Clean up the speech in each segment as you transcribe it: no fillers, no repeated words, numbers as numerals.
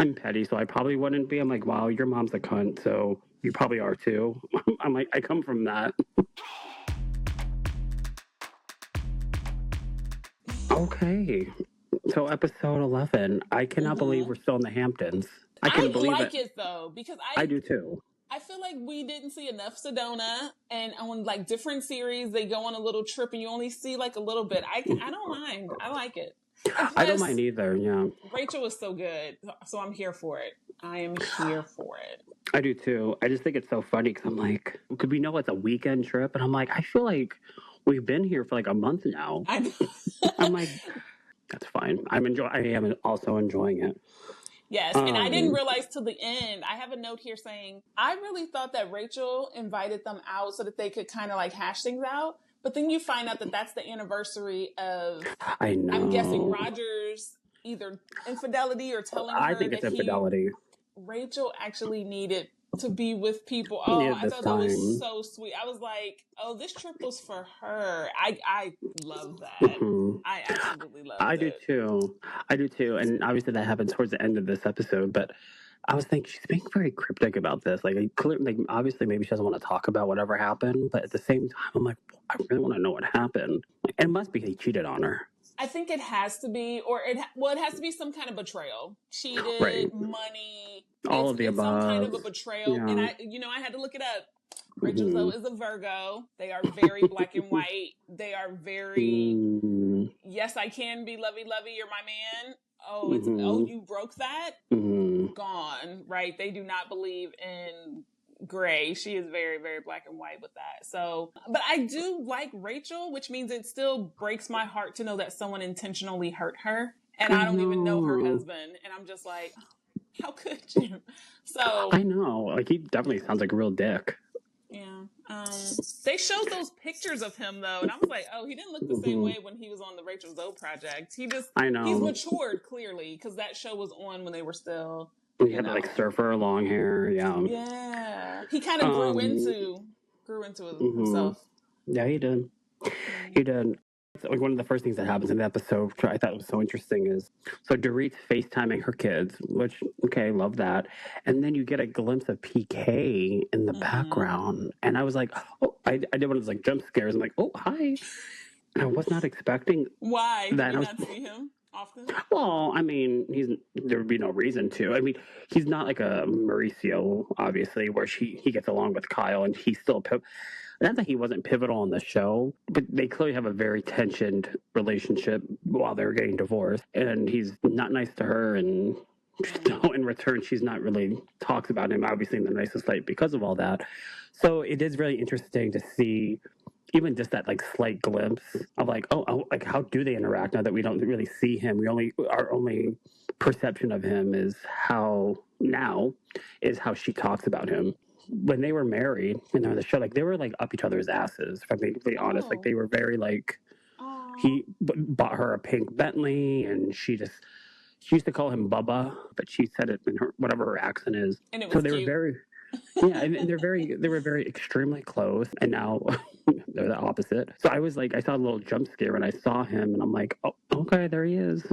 I'm petty, so I probably wouldn't be. I'm like, wow, your mom's a cunt, so you probably are too. I'm like, I come from that. Okay, so episode 11. I cannot believe we're still in the Hamptons. I I can believe like it. it though, because I do too. I feel like we didn't see enough Sedona, and on like different series, they go on a little trip and you only see like a little bit. I don't mind. I like it. And plus, I don't mind either, yeah. Rachel is so good, so I'm here for it. I am here for it. I do too. I just think it's so funny because I'm like, could we know it's a weekend trip? And I'm like, I feel like we've been here for like a month now. I'm like, that's fine. I am also enjoying it. Yes, and I didn't realize till the end. I have a note here saying, I really thought that Rachel invited them out so that they could kind of like hash things out. But then you find out that that's the anniversary of, I know. I'm guessing Roger's either infidelity or telling her I think it's infidelity. Rachel actually needed to be with people. Oh, I thought that was so sweet. I was like, oh, this trip was for her. I love that. Mm-hmm. I absolutely love it. I do too. And obviously that happened towards the end of this episode, but I was thinking she's being very cryptic about this. Like, obviously maybe she doesn't want to talk about whatever happened, but at the same time, I'm like, I really want to know what happened. And it must be he cheated on her. I think it has to be, or it has to be some kind of betrayal. Cheated, money, all of the above. Some kind of a betrayal. Yeah. And I had to look it up. Rachel Zoe is a Virgo. They are very black and white. They are very, yes, I can be lovey-lovey. You're my man. Oh, it's you broke that? Gone, right? They do not believe in gray. She is very, very black and white with that. So, but I do like Rachel, which means it still breaks my heart to know that someone intentionally hurt her. And I don't even know her husband. And I'm just like, how could you? So I know. Like, he definitely sounds like a real dick. Yeah. They showed those pictures of him though, and I was like, oh, he didn't look the same way when he was on the Rachel Zoe project. He's matured clearly, because that show was on when they were still. He had like surfer long hair. Yeah. Yeah. He kind of grew into himself. Yeah, he did. He did. Like, one of the first things that happens in the episode, which I thought was so interesting, is so Dorit's FaceTiming her kids, which, okay, love that. And then you get a glimpse of PK in the background. And I was like, oh, I did one of those like jump scares. I'm like, oh, hi. And I was not expecting. Why? Did you not see him often? Well, I mean, there would be no reason to. I mean, he's not like a Mauricio, obviously, where he gets along with Kyle and he's still not that he wasn't pivotal on the show, but they clearly have a very tensioned relationship while they're getting divorced. And he's not nice to her, and in return, she's not really talks about him, obviously, in the nicest light because of all that. So it is really interesting to see even just that like slight glimpse of like, oh, like how do they interact now that we don't really see him? Our only perception of him is how she talks about him. When they were married and they're on the show, like they were like up each other's asses, if I'm being completely honest. Like they were very like, he bought her a pink Bentley, and she used to call him Bubba, but she said it in whatever her accent is. And it was cute. Were very, yeah, and they were very extremely close, and now they're the opposite. So I saw a little jump scare when I saw him, and I'm like, oh, okay, there he is.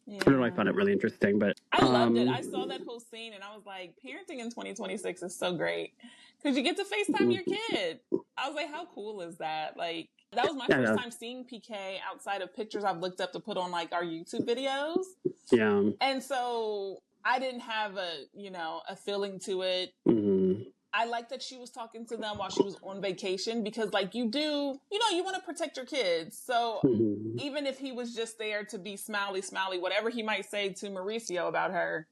I don't know, I found it really interesting, but I loved it. I saw that whole scene and I was like, parenting in 2026 is so great because you get to FaceTime your kid. I was like, how cool is that? Like, that was my first time seeing PK outside of pictures I've looked up to put on like our YouTube videos. Yeah. And so I didn't have a feeling to it. I like that she was talking to them while she was on vacation, because like you want to protect your kids. So even if he was just there to be smiley, whatever he might say to Mauricio about her,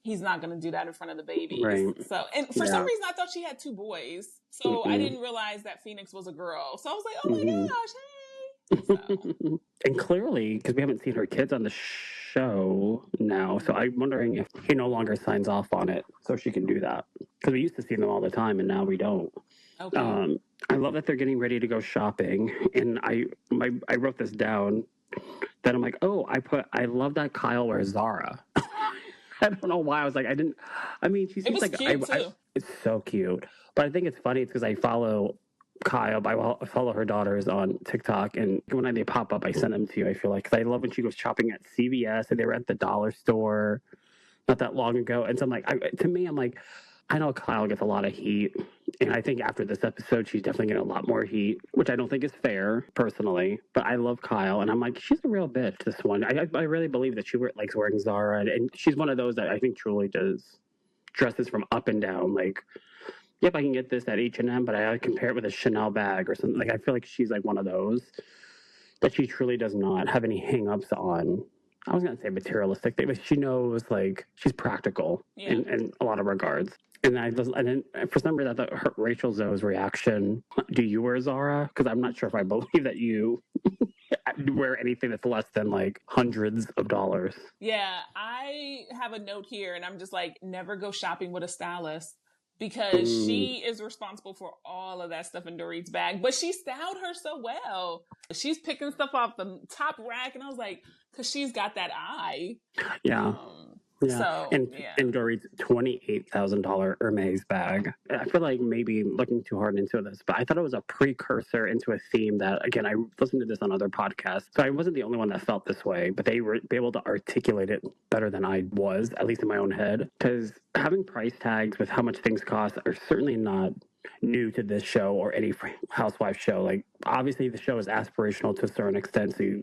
he's not going to do that in front of the babies. Right. So, and for some reason I thought she had 2 boys. So I didn't realize that Phoenix was a girl. So I was like, oh my gosh, hey. So. And clearly, because we haven't seen her kids on the show now, so I'm wondering if he no longer signs off on it so she can do that. Because we used to see them all the time, and now we don't. Okay. I love that they're getting ready to go shopping, and I wrote this down. That I'm like, oh, I love that Kyle wears Zara. I don't know why. I was like, she seems like cute too. It's so cute. But I think it's funny because I follow Kyle, I follow her daughters on TikTok, and when they pop up, I send them to you. I feel like, because I love when she goes shopping at CVS, and they were at the dollar store. not that long ago. And so I'm like, to me, I'm like, I know Kyle gets a lot of heat. And I think after this episode, she's definitely getting a lot more heat, which I don't think is fair, personally. But I love Kyle. And I'm like, she's a real bitch, this one. I really believe that she likes wearing Zara. And she's one of those that I think truly does dresses from up and down. Like, yep, I can get this at H&M, but I compare it with a Chanel bag or something. Like, I feel like she's like one of those that she truly does not have any hang-ups on. I was going to say materialistic thing, but she knows, like, she's practical in a lot of regards. And then for some reason, I thought Rachel Zoe's reaction, do you wear Zara? Because I'm not sure if I believe that you wear anything that's less than like hundreds of dollars. Yeah, I have a note here and I'm just like, never go shopping with a stylist because she is responsible for all of that stuff in Dorit's bag. But she styled her so well. She's picking stuff off the top rack and I was like, because she's got that eye. Yeah. So, and Dorit's $28,000 Hermes bag. I feel like maybe looking too hard into this, but I thought it was a precursor into a theme that, again, I listened to this on other podcasts, so I wasn't the only one that felt this way, but they were able to articulate it better than I was, at least in my own head, because having price tags with how much things cost are certainly not new to this show or any Housewives show. Like, obviously the show is aspirational to a certain extent, so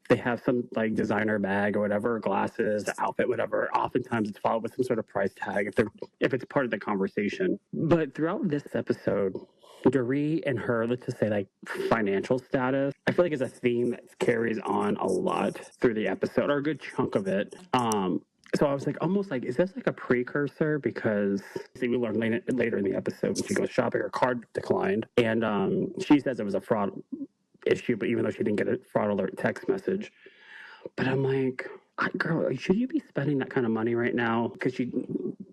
they have some like designer bag or whatever, glasses, outfit, whatever. Oftentimes it's followed with some sort of price tag if it's part of the conversation. But throughout this episode, Dorit and her, let's just say like financial status, I feel like is a theme that carries on a lot through the episode, or a good chunk of it. So I was like, almost like, is this like a precursor? Because we learn later in the episode when she goes shopping, her card declined, and she says it was a fraud issue, but even though she didn't get a fraud alert text message. But I'm like, girl, should you be spending that kind of money right now? Because she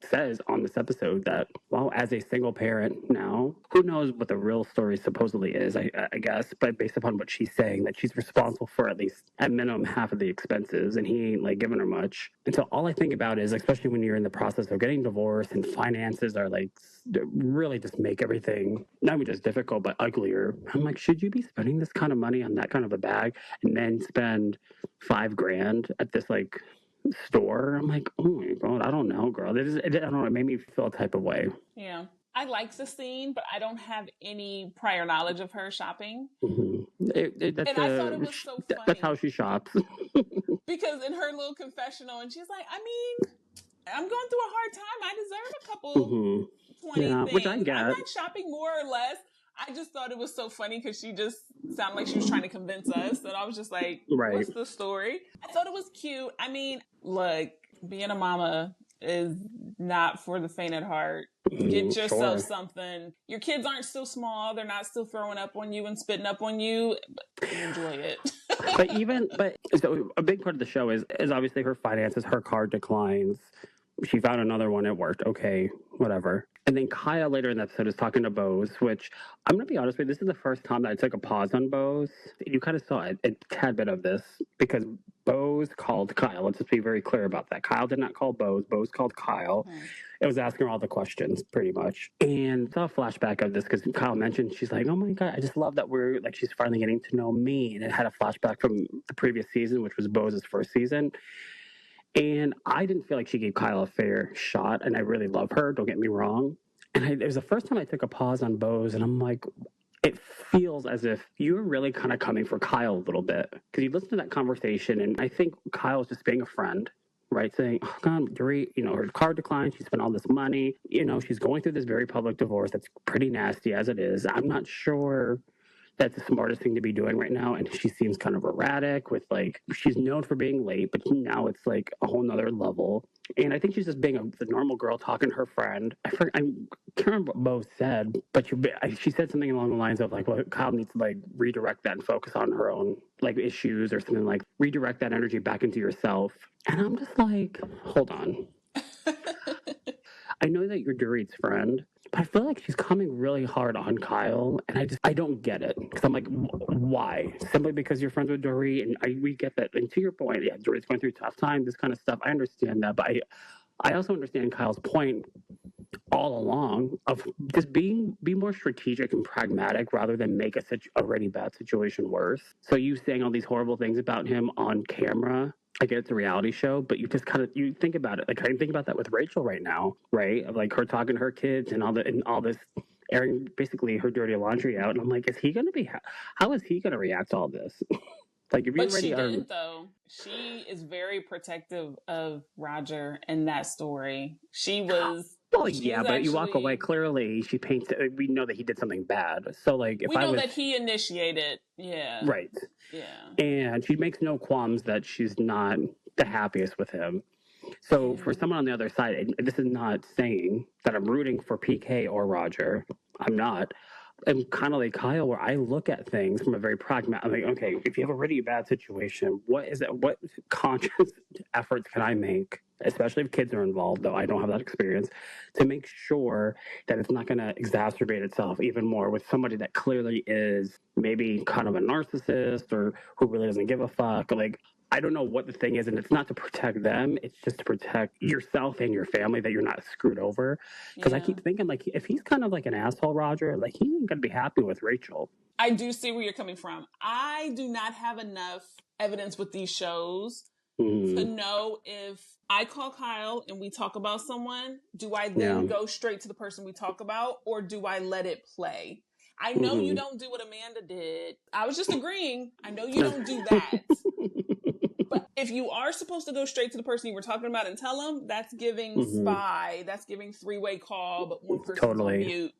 says on this episode that, well, as a single parent now, who knows what the real story supposedly is, I guess, but based upon what she's saying, that she's responsible for at least at minimum half of the expenses, and he ain't like giving her much. And so all I think about is, especially when you're in the process of getting divorced and finances are like really just make everything not only just difficult but uglier. I'm like, should you be spending this kind of money on that kind of a bag and then spend $5,000 at this like store? I'm like, oh my god, I don't know, girl. I don't know. It made me feel a type of way. Yeah, I like the scene, but I don't have any prior knowledge of her shopping. Mm-hmm. And I thought it was so funny. That's how she shops. Because in her little confessional, and she's like, I mean, I'm going through a hard time. I deserve a couple 20 things. Which I get. I'm not shopping more or less. I just thought it was so funny because she just sounded like she was trying to convince us. And I was just like, what's the story? I thought it was cute. I mean, look, being a mama is not for the faint at heart. Get yourself something. Your kids aren't still small. They're not still throwing up on you and spitting up on you. But enjoy it. but so a big part of the show is obviously her finances. Her card declines. She found another one. It worked. Okay, whatever. And then Kyle later in the episode is talking to Boz, which I'm going to be honest with you, this is the first time that I took a pause on Boz. You kind of saw a tad bit of this because Boz called Kyle. Let's just be very clear about that. Kyle did not call Boz. Boz called Kyle. It was asking her all the questions, pretty much. And I saw a flashback of this because Kyle mentioned, she's like, oh my God, I just love that we're, like, she's finally getting to know me. And it had a flashback from the previous season, which was Boz's first season. And I didn't feel like she gave Kyle a fair shot, and I really love her, don't get me wrong. And it was the first time I took a pause on Boz, and I'm like, it feels as if you're really kind of coming for Kyle a little bit. Because you listen to that conversation, and I think Kyle's just being a friend, right? Saying, oh, God, Dorit, her card declined, she spent all this money. She's going through this very public divorce that's pretty nasty as it is. I'm not sure that's the smartest thing to be doing right now. And she seems kind of erratic with, like, she's known for being late, but now it's like a whole nother level. And I think she's just being the normal girl talking to her friend. I can't remember what Boz said, but she said something along the lines of, like, well, Kyle needs to, like, redirect that and focus on her own, like, issues or something, like, redirect that energy back into yourself. And I'm just like, hold on. I know that you're Dorit's friend, but I feel like she's coming really hard on Kyle, and I don't get it. Because I'm like, why? Simply because you're friends with Dorit, and we get that. And to your point, yeah, Dorit's going through a tough time, this kind of stuff. I understand that, but I also understand Kyle's point all along of just be more strategic and pragmatic rather than make a already bad situation worse. So you saying all these horrible things about him on camera I get it's a reality show, but you just kind of you think about it. Like I think about that with Rachel right now, right? Of like her talking to her kids and all this airing basically her dirty laundry out, and I'm like, is he going to be? How is he going to react to all this? Like if you But already she are, didn't, though. She is very protective of Roger in that story. She was. well, She yeah, was but you walk away. actually. Clearly, she paints. We know that he did something bad. So like, if We I know was that he initiated. Yeah. right, Yeah. and she makes no qualms that she's not the happiest with him. So Yeah. for someone on the other side, and this is not saying that I'm rooting for PK or Roger. I'm not. I'm kind of like Kyle, where I look at things from a very pragmatic. I'm like, okay, if you have a really bad situation, what is it? What conscious efforts can I make, especially if kids are involved? Though I don't have that experience, to make sure that it's not going to exacerbate itself even more with somebody that clearly is maybe kind of a narcissist or who really doesn't give a fuck. Like I don't know what the thing is, and it's not to protect them. It's just to protect yourself and your family that you're not screwed over. Because I keep thinking, like, if he's kind of like an asshole, Roger, like he ain't gonna be happy with Rachel. I do see where you're coming from. I do not have enough evidence with these shows to know if I call Kyle and we talk about someone, do I then go straight to the person we talk about, or do I let it play? I know you don't do what Amanda did. I was just agreeing. I know you don't do that. But if you are supposed to go straight to the person you were talking about and tell them, that's giving spy. That's giving three-way call, but one person's on mute.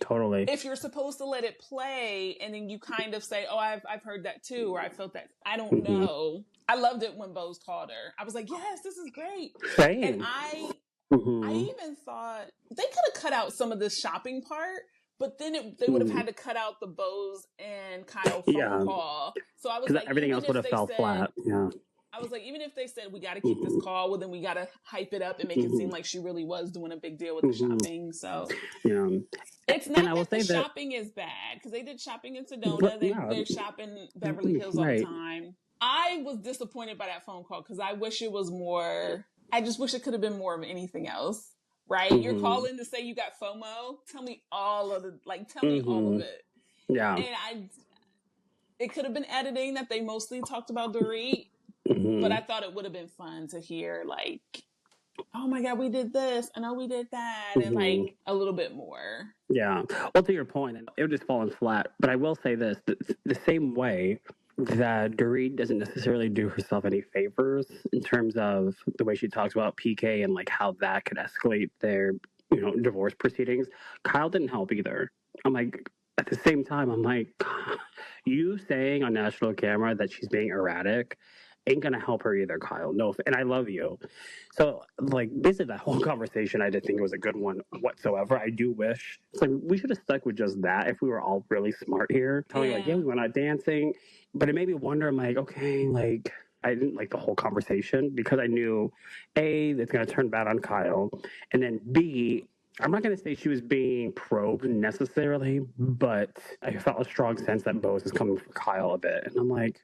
Totally. If you're supposed to let it play and then you kind of say, oh, I've heard that too, or I felt that. I don't know. I loved it when Boz called her. I was like, yes, this is great. Same. And I even thought they could have cut out some of the shopping part, but then they would have had to cut out the Boz and Kyle phone call. So I was like, everything else would have fell flat. Yeah. I was like, even if they said we got to keep this call, well, then we got to hype it up and make it seem like she really was doing a big deal with the shopping. So it's not that the shopping is bad, because they did shopping in Sedona. They're shopping Beverly Hills all the time. I was disappointed by that phone call because I wish it was more. I just wish it could have been more of anything else. Right? You're calling to say you got FOMO. Tell me all of tell me all of it. Yeah. And it could have been editing that they mostly talked about Dorit. But I thought it would have been fun to hear, like, oh my God, we did this, and oh, we did that, and like a little bit more. Yeah. Well, to your point, it would just fallen flat. But I will say this: the same way that Dorit doesn't necessarily do herself any favors in terms of the way she talks about PK and like how that could escalate their divorce proceedings. Kyle didn't help either. I'm like, at the same time, I'm like, you saying on national camera that she's being erratic ain't gonna help her either, Kyle. No, and I love you. So, like, basically, that whole conversation, I didn't think it was a good one whatsoever. I do wish, it's like, we should have stuck with just that if we were all really smart here. Telling like, yeah, we went out dancing, but it made me wonder. I'm like, okay, like, I didn't like the whole conversation because I knew, A, it's gonna turn bad on Kyle, and then B, I'm not going to say she was being probed necessarily, but I felt a strong sense that Boz is coming for Kyle a bit, and I'm like,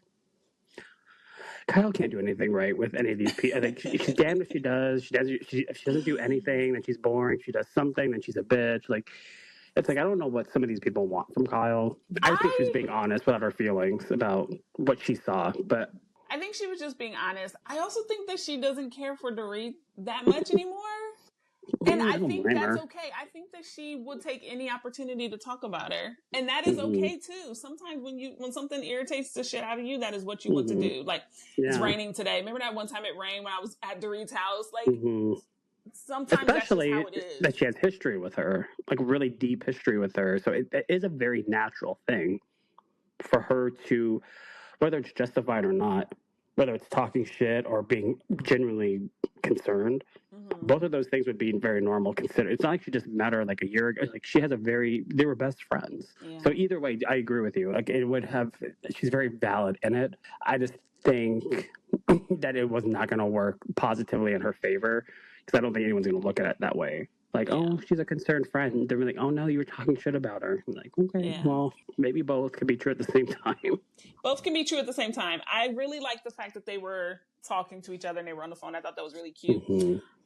Kyle can't do anything right with any of these people. I think she's damned if she does. If she doesn't do anything, then she's boring. If she does something, then she's a bitch. Like, it's like I don't know what some of these people want from Kyle. I think she's being honest without her feelings about what she saw, but I think she was just being honest. I also think that she doesn't care for Dorit that much anymore. And I think that's okay. I think that she would take any opportunity to talk about her. And that is okay too. Sometimes when something irritates the shit out of you, that is what you want to do. Like, it's raining today. Remember that one time it rained when I was at Dorit's house? Like, sometimes especially that's just how it is. That she has history with her, like really deep history with her. So it is a very natural thing for her to, whether it's justified or not, whether it's talking shit or being genuinely concerned, both of those things would be very normal considered. It's not like she just met her like a year ago. Like they were best friends. Yeah. So either way, I agree with you. Like she's very valid in it. I just think that it was not going to work positively in her favor because I don't think anyone's going to look at it that way. Like, oh, she's a concerned friend. They're like, oh no, you were talking shit about her. I'm like, okay, well, maybe both could be true at the same time. Both can be true at the same time. I really like the fact that they were talking to each other and they were on the phone. I thought that was really cute.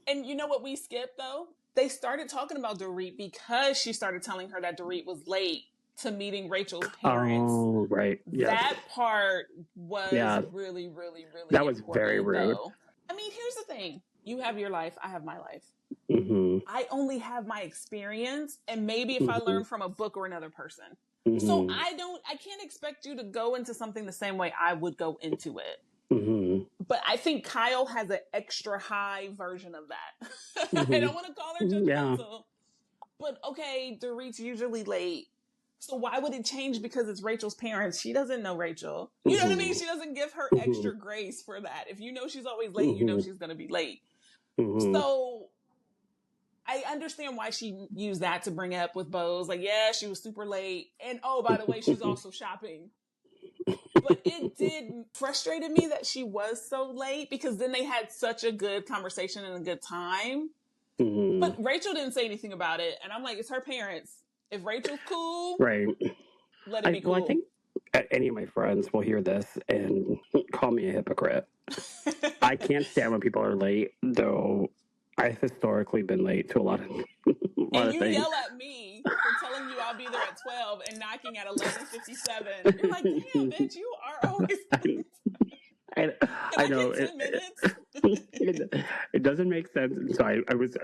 And you know what we skipped though? They started talking about Dorit because she started telling her that Dorit was late to meeting Rachel's parents. Oh, right. Yes. That part was really, really, really that was important, very rude. though. I mean, here's the thing. You have your life. I have my life. Mm-hmm. I only have my experience, and maybe if I learn from a book or another person. Mm-hmm. So I can't expect you to go into something the same way I would go into it. Mm-hmm. But I think Kyle has an extra high version of that. I don't want to call her judgmental. But okay, Dorit's usually late. So why would it change because it's Rachel's parents? She doesn't know Rachel. You know what I mean? She doesn't give her extra grace for that. If you know she's always late, you know she's going to be late. So I understand why she used that to bring up with Boz. Like, yeah, she was super late. And oh, by the way, she's also shopping. But it did frustrated me that she was so late because then they had such a good conversation and a good time. But Rachel didn't say anything about it. And I'm like, it's her parents. If Rachel's cool, right, let it be cool. Well, I think any of my friends will hear this and call me a hypocrite. I can't stand when people are late, though I've historically been late to a lot of things. And you yell at me for telling you I'll be there at 12 and knocking at 11:57. You're like, damn, bitch, you are always late. I know. 10 minutes? It doesn't make sense. So I was,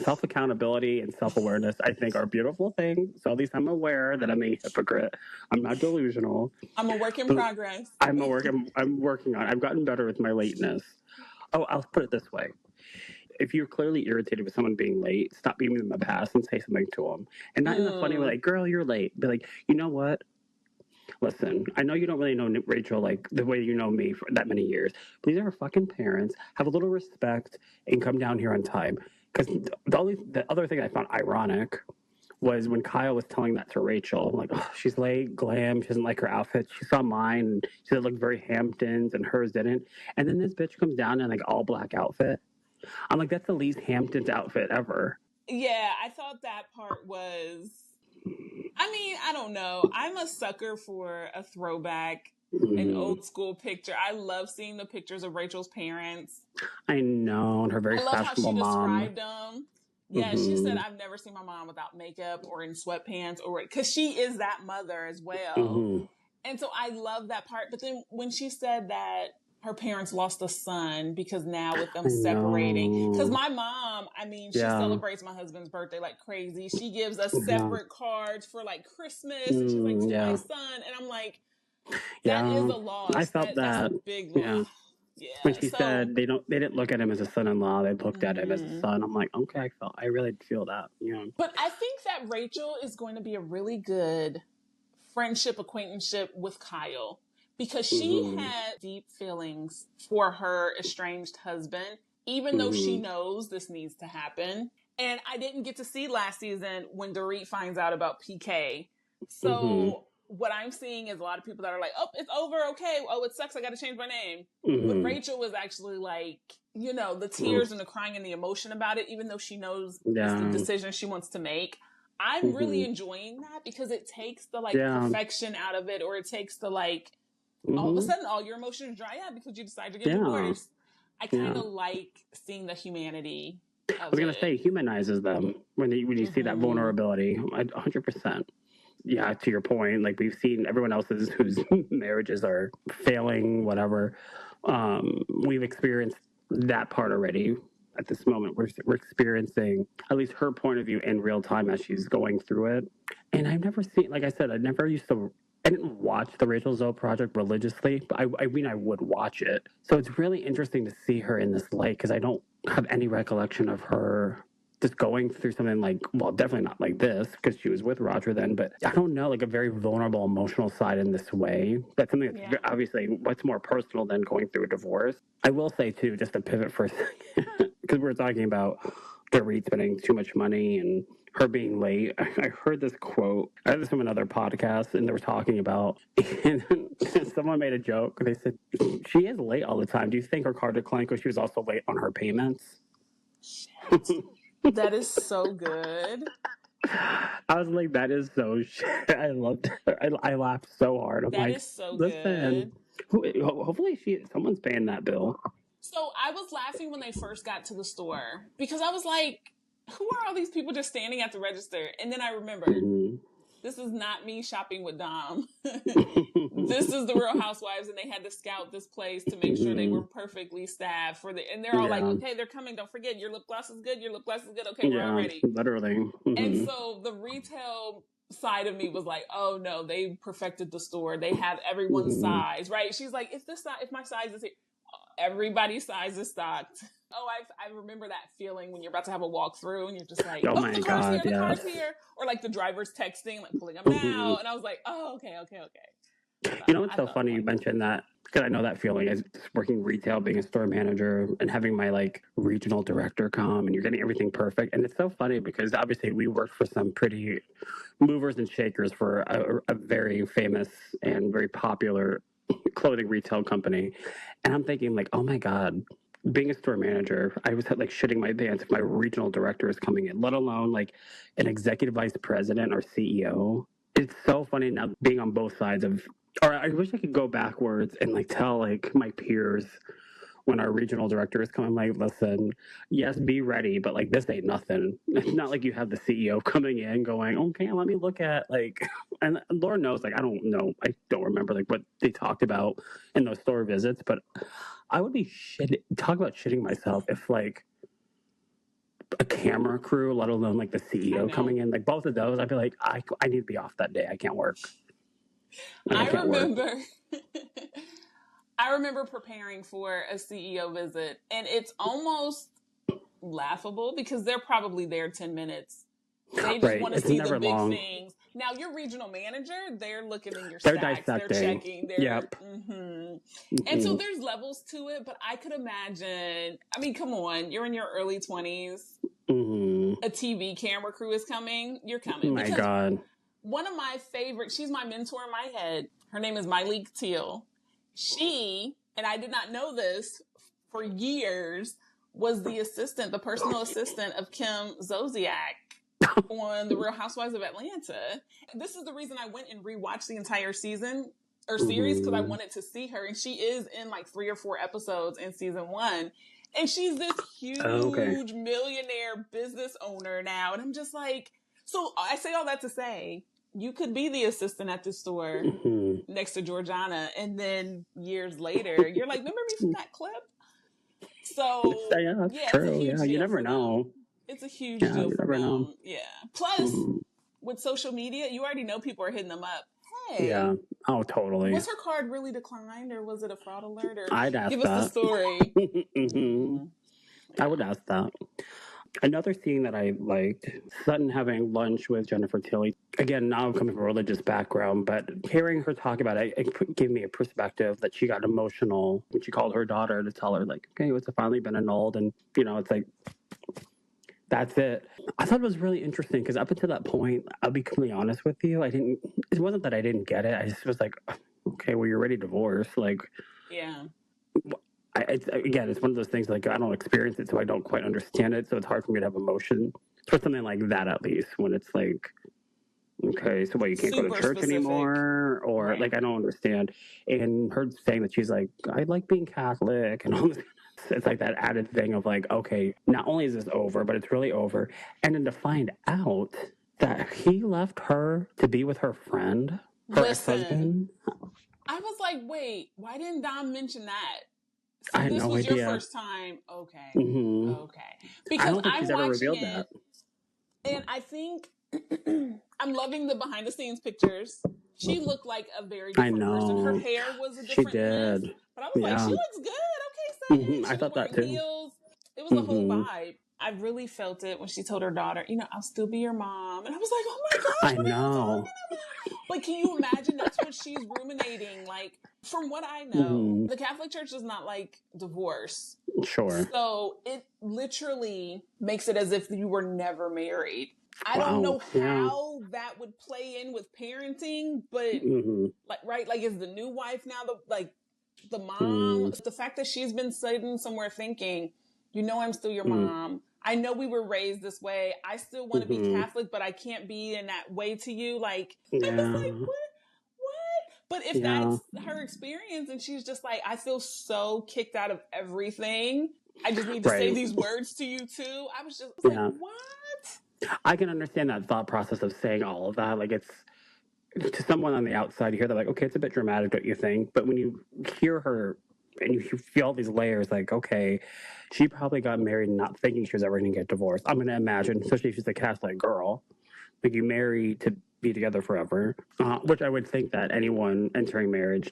self-accountability and self-awareness, I think, are beautiful things. So at least I'm aware that I'm a hypocrite. I'm not delusional. I'm a work in progress. I'm working on it. I've gotten better with my lateness. Oh, I'll put it this way. If you're clearly irritated with someone being late, stop giving them a pass and say something to them. And not in a funny way, like, girl, you're late. Be like, you know what? Listen, I know you don't really know Rachel like the way you know me for that many years. These are her fucking parents. Have a little respect and come down here on time. Because the other thing I found ironic was when Kyle was telling that to Rachel. Like, oh, she's late, glam, she doesn't like her outfit. She saw mine, and she said it looked very Hamptons, and hers didn't. And then this bitch comes down in like all black outfit. I'm like, that's the least Hamptons outfit ever. Yeah, I thought that part was... I mean, I don't know. I'm a sucker for a throwback, an old school picture. I love seeing the pictures of Rachel's parents. I know, and her very fashionable mom. I love how she described them. Yeah, she said, I've never seen my mom without makeup or in sweatpants, or because she is that mother as well. And so I love that part. But then when she said that her parents lost a son because now with them separating, because my mom, I mean, she celebrates my husband's birthday like crazy. She gives us separate cards for like Christmas, and she's like, to my son, and I'm like, that is a loss. I felt that's a big loss. Yeah. When she said they didn't look at him as a son-in-law, they looked at him as a son. I'm like, okay, I really feel that. But I think that Rachel is going to be a really good friendship, acquaintanceship with Kyle. Because she had deep feelings for her estranged husband, even though she knows this needs to happen. And I didn't get to see last season when Dorit finds out about PK. So what I'm seeing is a lot of people that are like, oh, it's over, okay. Oh, it sucks, I got to change my name. But Rachel was actually like, the tears and the crying and the emotion about it, even though she knows it's the decision she wants to make. I'm really enjoying that because it takes the perfection out of it, or it takes the all of a sudden, all your emotions dry up because you decide to get divorced. I kind of like seeing the humanity of I was going to say, humanizes them when you see that vulnerability. 100%. Yeah, to your point, like we've seen everyone else's whose marriages are failing, whatever. We've experienced that part already. At this moment, we're experiencing at least her point of view in real time as she's going through it. And I've never seen, like I said, I didn't watch the Rachel Zoe project religiously, but I mean, I would watch it. So it's really interesting to see her in this light because I don't have any recollection of her just going through something like, well, definitely not like this because she was with Roger then, but I don't know, like a very vulnerable emotional side in this way. That's something that's obviously what's more personal than going through a divorce. I will say too, just to pivot for a second, because we're talking about Dorit spending too much money and her being late. I heard this quote. I heard this from another podcast, and they were talking about, and someone made a joke. They said, she is late all the time. Do you think her car declined because she was also late on her payments? Shit. That is so good. I was like, that is so shit. I loved it. I laughed so hard. I'm that is so good. Hopefully someone's paying that bill. So I was laughing when they first got to the store because I was like, who are all these people just standing at the register? And then I remembered, this is not me shopping with Dom. This is the Real Housewives, and they had to scout this place to make sure they were perfectly staffed and they're all like, okay, they're coming. Don't forget, your lip gloss is good. Your lip gloss is good. Okay, we're all ready. Literally. And so the retail side of me was like, oh no, they perfected the store. They have everyone's size, right? She's like, if my size is here, everybody's size is stocked. Oh, I remember that feeling when you're about to have a walkthrough and you're just like, oh, the car's here, the car's here. Or like the driver's texting, like pulling them out. And I was like, oh, okay. You know, it's so funny you mentioned that, because I know that feeling as working retail, being a store manager and having my like regional director come and you're getting everything perfect. And it's so funny because obviously we work for some pretty movers and shakers for a very famous and very popular clothing retail company. And I'm thinking like, oh my God, being a store manager, I was like shitting my pants if my regional director is coming in, let alone like an executive vice president or CEO. It's so funny now being on both sides of, or I wish I could go backwards and like tell like my peers when our regional director is coming, like, listen, yes, be ready, but like this ain't nothing. It's not like you have the CEO coming in going, okay, let me look at like, and Lord knows, like, I don't know, I don't remember like what they talked about in those store visits, but I would be talk about shitting myself if like a camera crew, let alone like the CEO coming in, like both of those, I'd be like, I need to be off that day. I can't work. I remember. I remember preparing for a CEO visit, and it's almost laughable because they're probably there 10 minutes. They just want to see the big things. Now, your regional manager, they're looking in your stacks, they're checking. And so there's levels to it, but I could imagine, I mean, come on, you're in your early 20s. A TV camera crew is coming. You're coming. My God. One of my favorite, she's my mentor in my head. Her name is Myleik Teal. She, and I did not know this for years, was the personal assistant of Kim Zolciak on The Real Housewives of Atlanta. This is the reason I went and rewatched the entire season or series, because I wanted to see her. And she is in like 3 or 4 episodes in season 1. And she's this huge millionaire business owner now. And I'm just like, so I say all that to say, you could be the assistant at the store next to Georgiana, and then years later, you're like, remember me from that clip? So, it's true. It's a huge deal. You never know. It's a huge deal for them. Yeah. Plus, with social media, you already know people are hitting them up. Hey. Yeah. Oh, totally. Was her card really declined, or was it a fraud alert? Or I'd ask give that. us the story. I would ask that. Another thing that I liked, Sutton having lunch with Jennifer Tilly. Again, now I'm coming from a religious background, but hearing her talk about it gave me a perspective that she got emotional when she called her daughter to tell her, like, okay, it's finally been annulled. And, you know, it's like, that's it. I thought it was really interesting because up until that point, I'll be completely honest with you, it wasn't that I didn't get it. I just was like, okay, well, you're already divorced. Like, yeah. It's one of those things like I don't experience it, so I don't quite understand it. So it's hard for me to have emotion for something like that, at least when it's like, okay, so what, you can't go to church anymore, or like I don't understand. And her saying that she's like, I like being Catholic, and all this. It's like that added thing of like, okay, not only is this over, but it's really over. And then to find out that he left her to be with her friend, her ex-husband. I was like, wait, why didn't Dom mention that? I had no idea. Your first time. Okay. Okay. Because I don't think she's ever revealed that. And I think I'm loving the behind the scenes pictures. She looked like a very different person. Her hair was a different mess. But I was like, she looks good. Okay, Sutton. I thought that too. Heels. It was a whole vibe. I really felt it when she told her daughter, you know, I'll still be your mom. And I was like, oh my gosh. I know. Like, can you imagine that's what she's ruminating? Like, from what I know, the Catholic Church does not like divorce. Sure. So it literally makes it as if you were never married. I don't know how that would play in with parenting, but like is the new wife now the mom? The fact that she's been sitting somewhere thinking, you know, I'm still your mom. I know we were raised this way. I still want to be Catholic, but I can't be in that way to you. Like, I was like, what? But if that's her experience and she's just like, I feel so kicked out of everything. I just need to say these words to you too. I was like, what? I can understand that thought process of saying all of that. Like, it's to someone on the outside, you hear that like, okay, it's a bit dramatic, don't you think? But when you hear her and you feel all these layers, like, okay, she probably got married not thinking she was ever going to get divorced. I'm going to imagine, especially if she's a Catholic girl, like you marry to be together forever, which I would think that anyone entering marriage,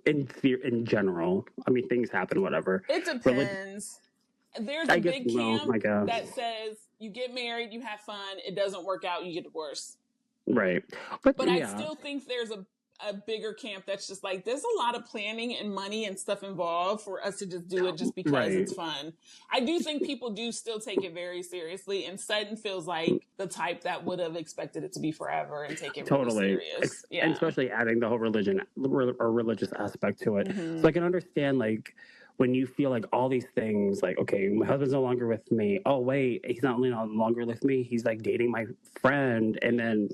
in general, I mean, things happen, whatever. It depends. There's a big camp that says you get married, you have fun, it doesn't work out, you get divorced. Right. But I still think there's a bigger camp that's just like, there's a lot of planning and money and stuff involved for us to just do it just because it's fun. I do think people do still take it very seriously, and Sutton feels like the type that would have expected it to be forever and take it really serious. And especially adding the whole religion or religious aspect to it. So I can understand, like, when you feel like all these things, like, okay, my husband's no longer with me. Oh, wait, he's not only no longer with me, he's like dating my friend. And then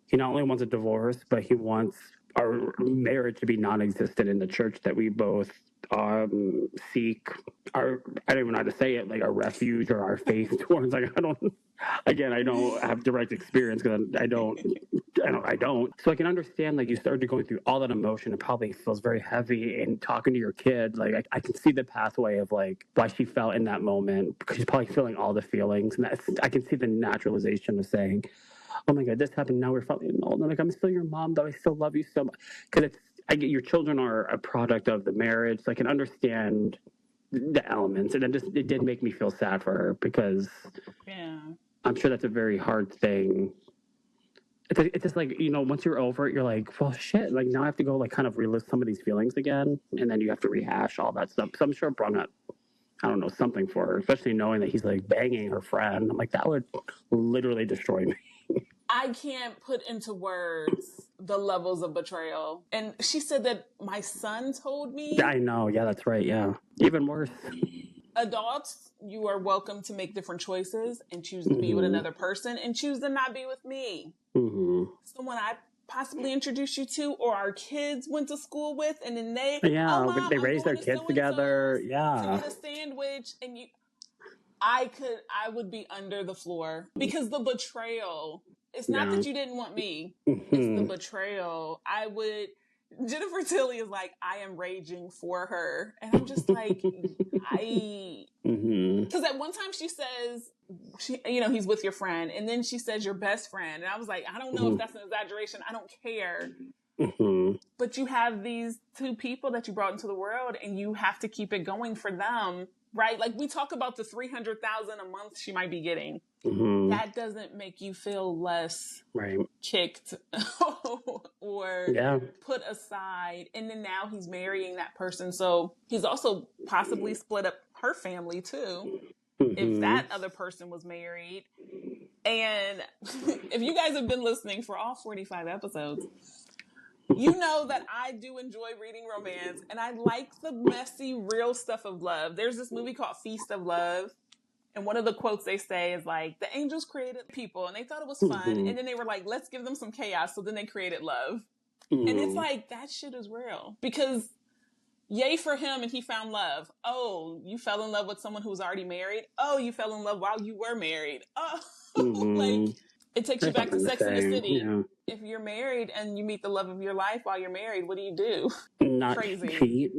he not only wants a divorce, but he wants our marriage to be non-existent in the church that we both seek our, I don't even know how to say it, like our refuge or our faith towards. Like, I don't have direct experience because I don't. So I can understand, like, you started going through all that emotion. It probably feels very heavy, and talking to your kid, like, I can see the pathway of like why she felt in that moment, because she's probably feeling all the feelings, and I can see the naturalization of saying, oh my God, this happened. Now we're falling old. Like, I'm still your mom, though. I still love you so much. Because I get your children are a product of the marriage. So I can understand the elements. And it did make me feel sad for her, because I'm sure that's a very hard thing. It's just like, once you're over it, you're like, well, shit. Like, now I have to go, like, kind of relive some of these feelings again. And then you have to rehash all that stuff. So I'm sure it brought up, I don't know, something for her, especially knowing that he's like banging her friend. I'm like, that would literally destroy me. I can't put into words the levels of betrayal. And she said that my son told me. I know. Yeah, that's right. Yeah. Even worse. Adults, you are welcome to make different choices and choose to be with another person and choose to not be with me. Someone I possibly introduced you to, or our kids went to school with, and then they raised their kids together. To get a sandwich, and I would be under the floor, because the betrayal. It's not that you didn't want me. It's the betrayal. Jennifer Tilly is like, I am raging for her. And I'm just like, because at one time she says, he's with your friend. And then she says your best friend. And I was like, I don't know if that's an exaggeration. I don't care. But you have these two people that you brought into the world, and you have to keep it going for them. Right? Like, we talk about the $300,000 a month she might be getting. That doesn't make you feel less kicked or put aside. And then now he's marrying that person. So he's also possibly split up her family too, if that other person was married. And if you guys have been listening for all 45 episodes, you know that I do enjoy reading romance, and I like the messy, real stuff of love. There's this movie called Feast of Love, and one of the quotes they say is like, the angels created people, and they thought it was fun, and then they were like, let's give them some chaos, so then they created love. And it's like, that shit is real. Because yay for him, and he found love. Oh, you fell in love with someone who was already married? Oh, you fell in love while you were married? Oh, like... It takes you back to Sex and the City. Yeah. If you're married and you meet the love of your life while you're married, what do? Not crazy. Cheat.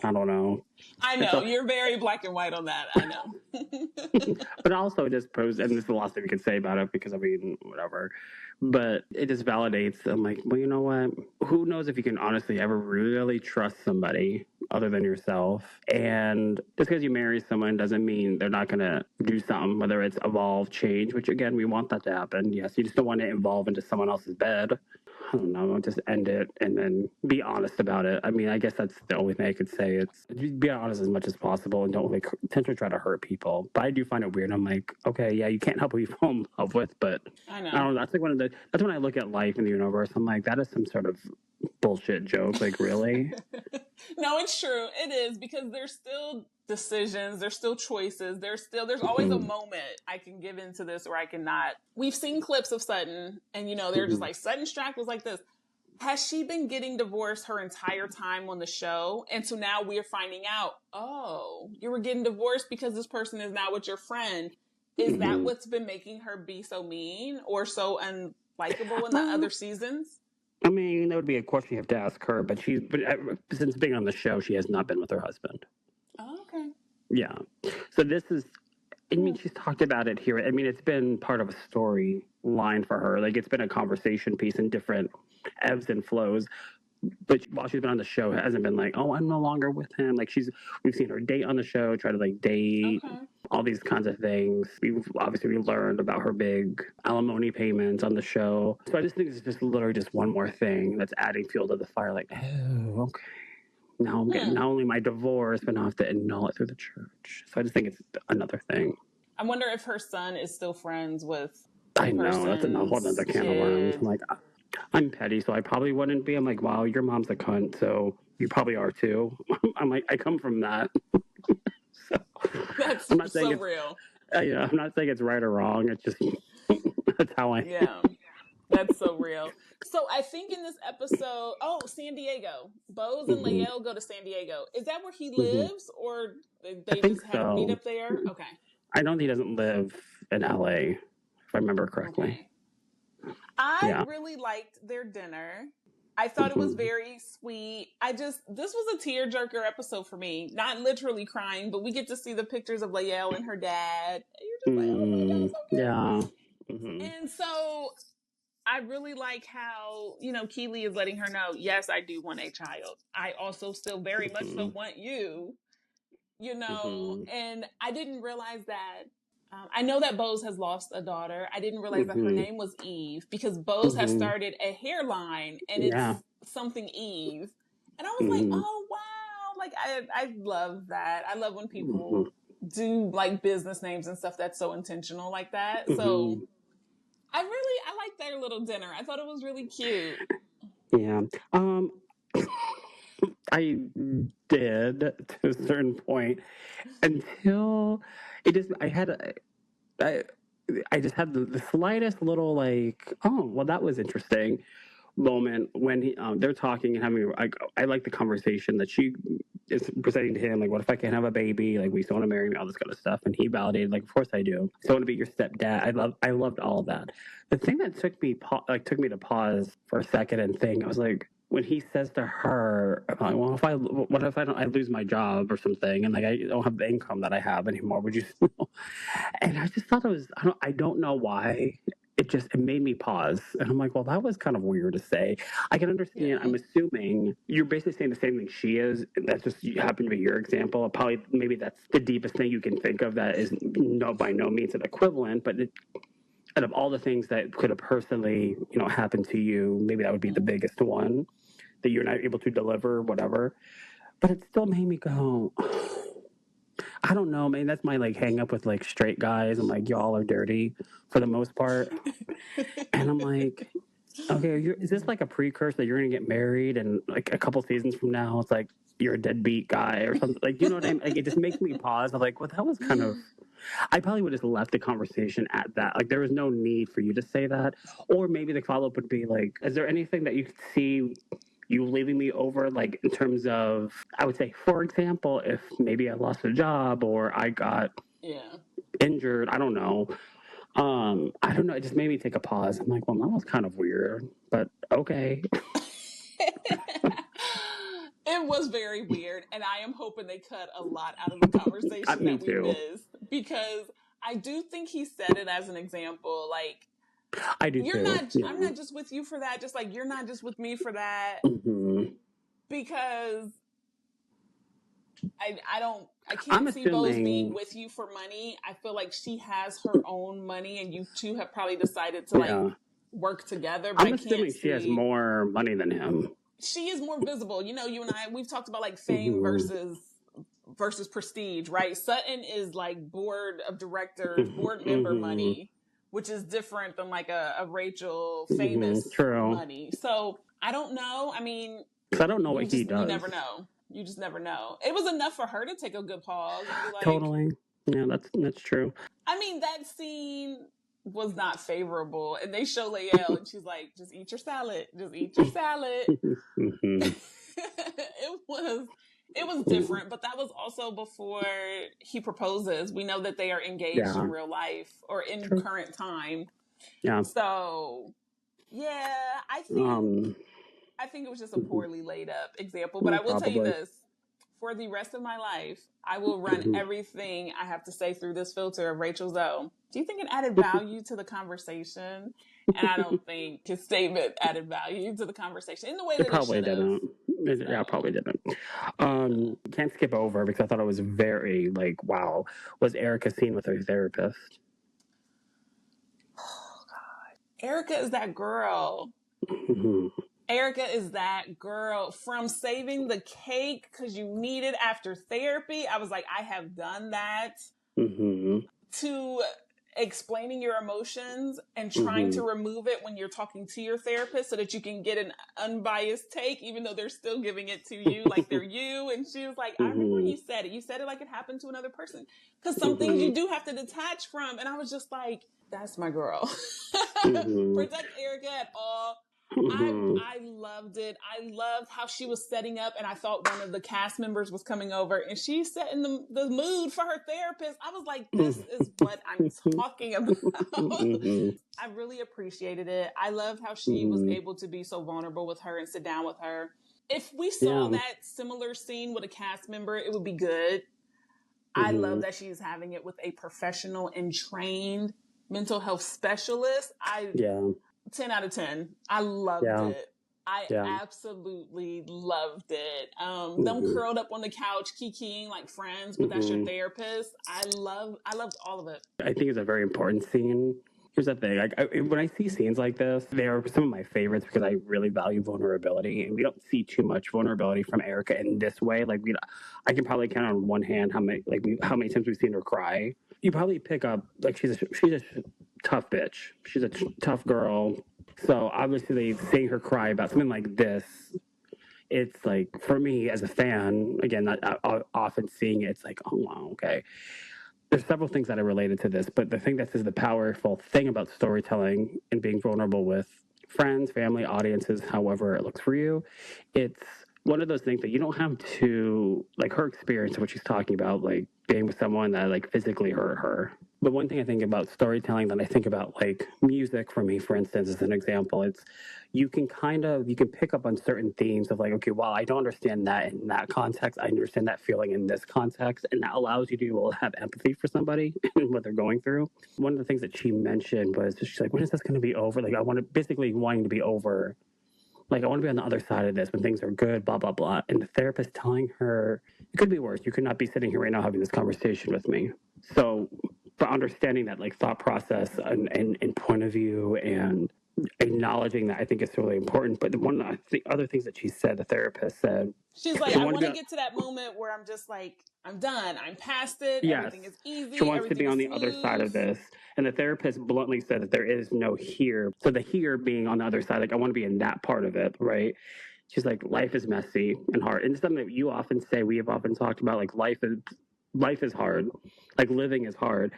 I don't know. I know. You're very black and white on that. I know. But also it just proves, and this is the last thing we can say about it, because I mean, whatever. But it just validates. I'm like, well, you know what? Who knows if you can honestly ever really trust somebody other than yourself? And just because you marry someone doesn't mean they're not going to do something, whether it's evolve, change, which again, we want that to happen. Yes, you just don't want to evolve into someone else's bed. I don't know, just end it and then be honest about it. I mean, I guess that's the only thing I could say. It's be honest as much as possible and don't potentially try to hurt people. But I do find it weird. I'm like, okay, yeah, you can't help who you fall in love with, but I know. I don't know. That's like that's when I look at life in the universe. I'm like, that is some sort of bullshit joke. Like, really? No, it's true. It is, because there's still decisions, there's still choices, there's always a moment I can give into this or I cannot. We've seen clips of Sutton, and they're just like, Sutton Strack was like this. has she been getting divorced her entire time on the show? And so now we're finding out, oh, you were getting divorced because this person is now with your friend. Is that what's been making her be so mean or so unlikable in the other seasons? I mean, that would be a question you have to ask her, but since being on the show, she has not been with her husband. Oh, okay. Yeah. So this is, I mean, she's talked about it here. I mean, it's been part of a storyline for her. Like, it's been a conversation piece in different ebbs and flows. But while she's been on the show, it hasn't been like, oh, I'm no longer with him. Like, we've seen her date on the show, try to like date, all these kinds of things. We learned about her big alimony payments on the show. So I just think it's just literally just one more thing that's adding fuel to the fire. Like, oh, okay. Now I'm getting not only my divorce, but now I have to annul it through the church. So I just think it's another thing. I wonder if her son is still friends with. I know, that's a whole other can of worms. I'm like, I'm petty, so I probably wouldn't be. I'm like, wow, your mom's a cunt, so you probably are too. I'm like, I come from that. So that's I'm not saying so real. Yeah, I'm not saying it's right or wrong. It's just that's how I. Yeah, that's so real. So I think in this episode, San Diego, Boz and Lael go to San Diego. Is that where he lives, or they just had a meet up there? Okay. I don't think he doesn't live in LA, if I remember correctly. Okay. I really liked their dinner. I thought it was very sweet. This was a tearjerker episode for me. Not literally crying, but we get to see the pictures of Lael and her dad. You're just like, oh my God, so good. Yeah. And so I really like how, Keely is letting her know, yes, I do want a child. I also still very much so want you, and I didn't realize that. I know that Boz has lost a daughter. I didn't realize that her name was Eve because Boz has started a hairline and it's something Eve. And I was like, oh, wow. Like, I love that. I love when people do like business names and stuff that's so intentional like that. So I like their little dinner. I thought it was really cute. Yeah. I did to a certain point until I just had the slightest little like, oh, well, that was interesting moment when they're talking and having I like the conversation that she is presenting to him, like, what if I can't have a baby, like, we still want to marry me, all this kind of stuff, and he validated, like, of course I do, I want to be your stepdad. I loved all of that. The thing that took me to pause for a second and think, I was like, when he says to her, well, what if I lose my job or something, and like I don't have the income that I have anymore? Would you? And I just thought it was, I don't know why. It made me pause, and I'm like, well, that was kind of weird to say. I can understand. Yeah. I'm assuming you're basically saying the same thing she is. That's just happened to be your example. Probably, maybe that's the deepest thing you can think of. That is by no means an equivalent, but out of all the things that could have personally, happened to you, maybe that would be the biggest one that you're not able to deliver, whatever. But it still made me go, I don't know, man. That's my like hang up with like straight guys. I'm like, y'all are dirty for the most part. And I'm like, okay, is this like a precursor that you're going to get married and like a couple seasons from now, it's like you're a deadbeat guy or something? Like, you know what I mean? Like, it just makes me pause. I'm like, well, that was kind of, I probably would have just left the conversation at that. Like, there was no need for you to say that. Or maybe the follow-up would be like, is there anything that you could see you leaving me over, like, in terms of, I would say, for example, if maybe I lost a job or I got injured, I don't know. I don't know. It just made me take a pause. I'm like, well, that was kind of weird, but okay. It was very weird, and I am hoping they cut a lot out of the conversation that we missed, because I do think he said it as an example, like, I do too. I'm not just with you for that, just like you're not just with me for that, because I can't see Boz being with you for money. I feel like she has her own money, and you two have probably decided to like work together. But I'm assuming she has more money than him. She is more visible. You and I, we've talked about like fame versus prestige, right? Sutton is like board of directors, board member money, which is different than like a Rachel famous money. So I don't know. I mean, I don't know what he does. You never know. You just never know. It was enough for her to take a good pause. And be like, totally. Yeah, that's true. I mean, that scene, was not favorable. And they show Lael and she's like, just eat your salad. Just eat your salad. It was different, but that was also before he proposes. We know that they are engaged in real life or in current time. Yeah. So yeah, I think it was just a poorly laid up example. But I will tell you this. For the rest of my life, I will run everything I have to say through this filter of Rachel Zoe. Do you think it added value to the conversation? And I don't think his statement added value to the conversation in the way that it probably didn't. Yeah, probably didn't. Can't skip over because I thought it was very like, wow. Was Erica seen with her therapist? Oh God, Erica is that girl. Erica is that girl from saving the cake because you need it after therapy. I was like, I have done that. To explaining your emotions and trying to remove it when you're talking to your therapist so that you can get an unbiased take, even though they're still giving it to you like they're you. And she was like, I remember when you said it. You said it like it happened to another person. Because some things you do have to detach from. And I was just like, that's my girl. Protect Erica at all. I loved it. I loved how she was setting up, and I thought one of the cast members was coming over, and she set in the mood for her therapist. I was like, this is what I'm talking about. I really appreciated it. I loved how she was able to be so vulnerable with her and sit down with her. If we saw that similar scene with a cast member, it would be good. I love that she's having it with a professional and trained mental health specialist. 10 out of 10. I loved it. I absolutely loved it. Them curled up on the couch, kikiing like friends, but that's your therapist. I loved all of it. I think it's a very important scene. Here's the thing. When I see scenes like this, they are some of my favorites because I really value vulnerability. And we don't see too much vulnerability from Erica in this way. Like, I can probably count on one hand how many times we've seen her cry. You probably pick up, like, she's a tough bitch. She's a tough girl. So obviously seeing her cry about something like this, it's like, for me as a fan, again, not often seeing it, it's like, oh, wow, okay. There's several things that are related to this, but the thing that is the powerful thing about storytelling and being vulnerable with friends, family, audiences, however it looks for you, it's one of those things that you don't have to, like, her experience of what she's talking about, like being with someone that like physically hurt her. But one thing I think about storytelling that I think about, like music for me, for instance, as an example, it's you can pick up on certain themes of like, okay, well, I don't understand that in that context. I understand that feeling in this context. And that allows you to be able to have empathy for somebody and what they're going through. One of the things that she mentioned was she's like, when is this going to be over? Like, basically wanting to be over. Like, I want to be on the other side of this when things are good, blah, blah, blah. And the therapist telling her, it could be worse. You could not be sitting here right now having this conversation with me. So, for understanding that, like, thought process and point of view and acknowledging that, I think is really important. But one of the other things that she said, the therapist said, she's like, I want to get to that moment where I'm just like, I'm done. I'm past it. Yes. Everything is easy. She wants to be on the other side of this. And the therapist bluntly said that there is no here. So the here being on the other side, like, I want to be in that part of it, right? She's like, life is messy and hard. And it's something that you often say, we have often talked about, like, life is hard. Like, living is hard.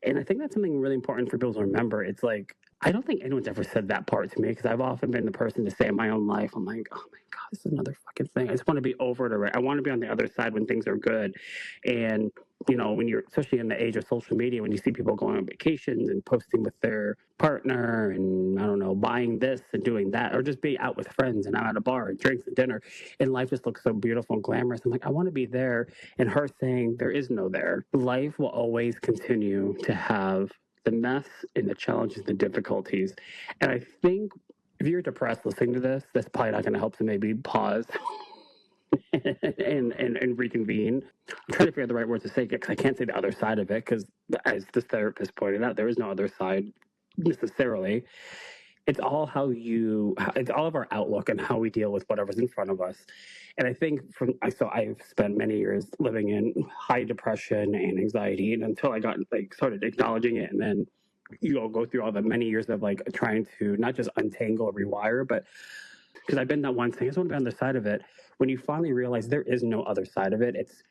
And I think that's something really important for people to remember. It's like, I don't think anyone's ever said that part to me because I've often been the person to say in my own life, I'm like, oh my God, this is another fucking thing. I just want to be over it already. I want to be on the other side when things are good. And, you know, when you're, especially in the age of social media, when you see people going on vacations and posting with their partner and, I don't know, buying this and doing that, or just being out with friends and out at a bar and drinks and dinner, and life just looks so beautiful and glamorous. I'm like, I want to be there. And her saying, there is no there. Life will always continue to have the mess and the challenges and the difficulties. And I think if you're depressed listening to this, that's probably not going to help to maybe pause and reconvene. I'm trying to figure out the right words to say it because I can't say the other side of it because, as this therapist pointed out, there is no other side necessarily. It's all it's all of our outlook and how we deal with whatever's in front of us. And I think I've spent many years living in high depression and anxiety, and until I got started acknowledging it, and then go through all the many years of like trying to not just untangle or rewire, but because I've been that one thing, I just want to be on the side of it. When you finally realize there is no other side of it, it's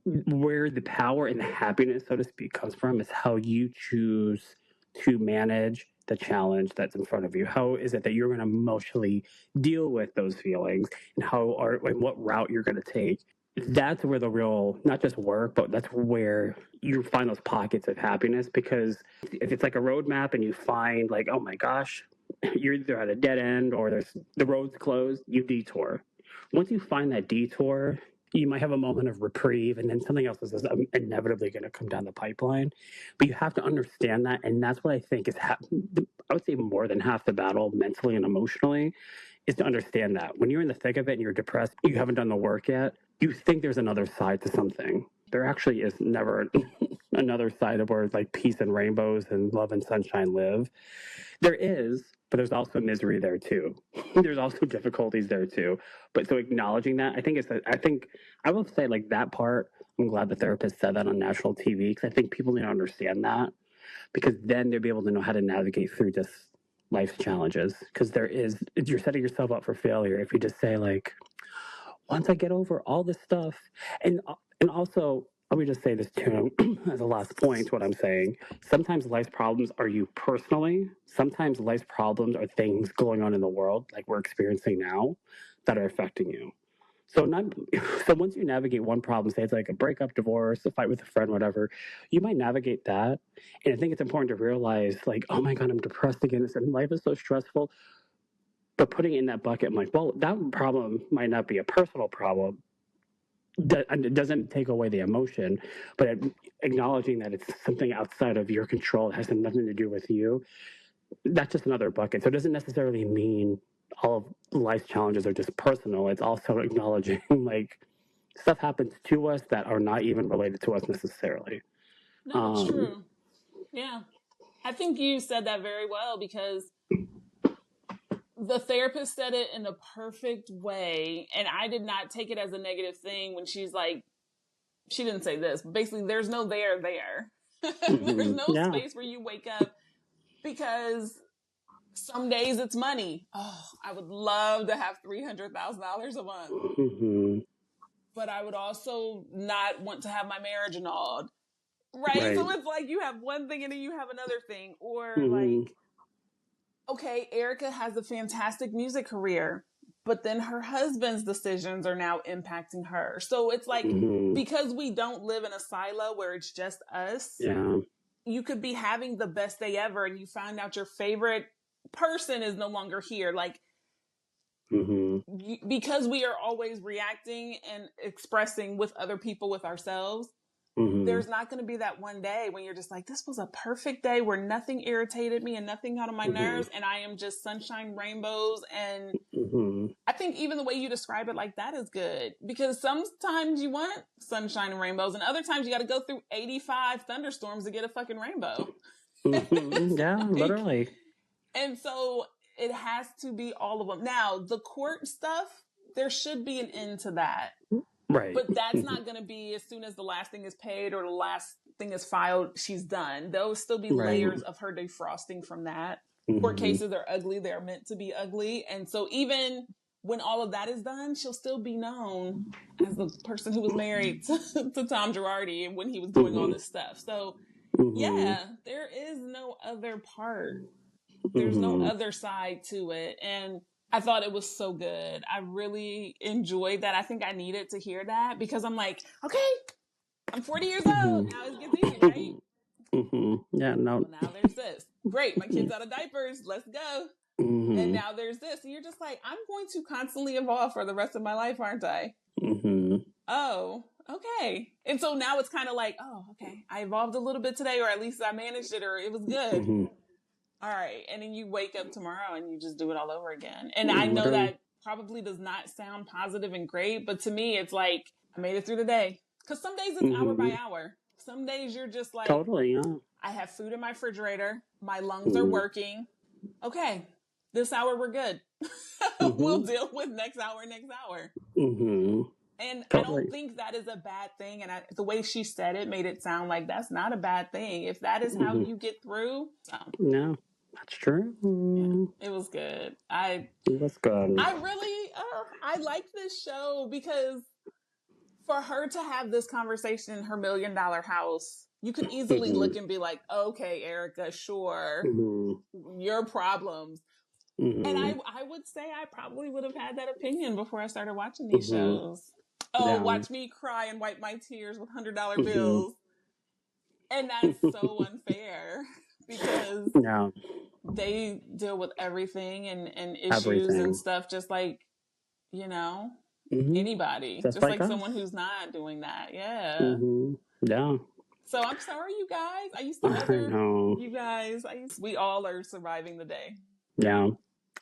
where the power and the happiness, so to speak, comes from is how you choose to manage the challenge that's in front of you? How is it that you're going to emotionally deal with those feelings, and and what route you're going to take? That's where the real, not just work, but that's where you find those pockets of happiness. Because if it's like a roadmap and you find like, oh my gosh, you're either at a dead end or the road's closed, you detour. Once you find that detour, you might have a moment of reprieve, and then something else is inevitably going to come down the pipeline. But you have to understand that, and that's what I think is I would say more than half the battle, mentally and emotionally, is to understand that when you're in the thick of it and you're depressed, you haven't done the work yet, you think there's another side to something. There actually is never another side of where like peace and rainbows and love and sunshine live. There is, but there's also misery there too. There's also difficulties there too. But so acknowledging that, I think I will say like that part. I'm glad the therapist said that on national TV, because I think people need to understand that, because then they'll be able to know how to navigate through just life's challenges. Because you're setting yourself up for failure if you just say like, once I get over all this stuff, and also, let me just say this too as a last point to what I'm saying. Sometimes life's problems are you personally. Sometimes life's problems are things going on in the world, like we're experiencing now, that are affecting you. So once you navigate one problem, say it's like a breakup, divorce, a fight with a friend, whatever, you might navigate that. And I think it's important to realize, like, oh my God, I'm depressed again. And life is so stressful. But putting it in that bucket, I'm like, well, that problem might not be a personal problem. It doesn't take away the emotion, but acknowledging that it's something outside of your control, it has nothing to do with you, that's just another bucket. So it doesn't necessarily mean all of life's challenges are just personal. It's also acknowledging like stuff happens to us that are not even related to us necessarily. No, it's true. Yeah. I think you said that very well, because the therapist said it in a perfect way, and I did not take it as a negative thing when she's like, she didn't say this, but basically there's no there. There's no space where you wake up, because some days it's money. Oh, I would love to have $300,000 a month. But I would also not want to have my marriage annulled. Right? So it's like you have one thing and then you have another thing. Or like, okay, Erica has a fantastic music career, but then her husband's decisions are now impacting her. So it's like, because we don't live in a silo where it's just us, you could be having the best day ever and you find out your favorite person is no longer here. Like, because we are always reacting and expressing with other people, with ourselves, there's not going to be that one day when you're just like, this was a perfect day where nothing irritated me and nothing got on my nerves, and I am just sunshine, rainbows. And I think even the way you describe it like that is good, because sometimes you want sunshine and rainbows, and other times you got to go through 85 thunderstorms to get a fucking rainbow. Yeah, literally. And so it has to be all of them. Now, the court stuff, there should be an end to that. Right. But that's not going to be as soon as the last thing is paid or the last thing is filed, she's done. There'll still be layers of her defrosting from that. Court cases are ugly. They're meant to be ugly. And so even when all of that is done, she'll still be known as the person who was married to Tom Girardi when he was doing all this stuff. So yeah, there is no other part. There's no other side to it. And I thought it was so good. I really enjoyed that. I think I needed to hear that, because I'm like, okay, I'm 40 years old. Now it gets easy, right? Yeah, no. Well, now there's this. Great, my kid's out of diapers. Let's go. And now there's this. And you're just like, I'm going to constantly evolve for the rest of my life, aren't I? Oh, okay. And so now it's kind of like, oh, okay, I evolved a little bit today, or at least I managed it, or it was good. All right. And then you wake up tomorrow and you just do it all over again. And I know that probably does not sound positive and great, but to me, it's like, I made it through the day. Because some days it's hour by hour. Some days you're just like, totally, yeah. I have food in my refrigerator. My lungs are working. Okay. This hour, we're good. We'll deal with next hour. And I don't think that is a bad thing. And the way she said it made it sound like that's not a bad thing. If that is how you get through. No. That's true. Yeah, it was good. I really, I like this show, because for her to have this conversation in her $1 million house you could easily look and be like, okay, Erica, sure, your problems. And I would say I probably would have had that opinion before I started watching these shows. Oh, watch me cry and wipe my tears with $100 bills. And that's so unfair because they deal with everything and issues and stuff just like, you know, anybody. Just like someone who's not doing that. Yeah. Yeah. So I'm sorry, you guys. I used to other you guys. We all are surviving the day. Yeah.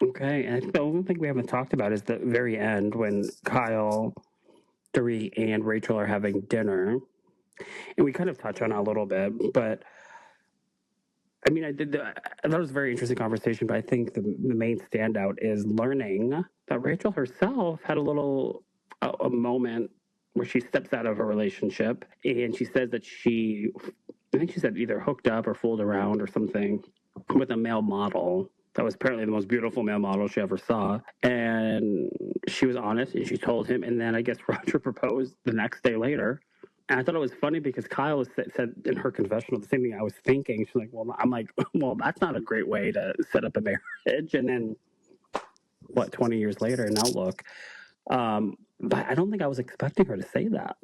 Okay. And I think the only thing we haven't talked about is the very end when Kyle, Dorit, and Rachel are having dinner. And we kind of touch on it a little bit, but I mean, I thought it was a very interesting conversation, but I think the main standout is learning that Rachel herself had a moment where she steps out of a relationship and she says that I think she said either hooked up or fooled around or something with a male model that was apparently the most beautiful male model she ever saw. And she was honest and she told him. And then I guess Roger proposed the next day later. And I thought it was funny because Kyla said in her confessional the same thing I was thinking. She's like, well, that's not a great way to set up a marriage. And then, 20 years later, and now look. But I don't think I was expecting her to say that.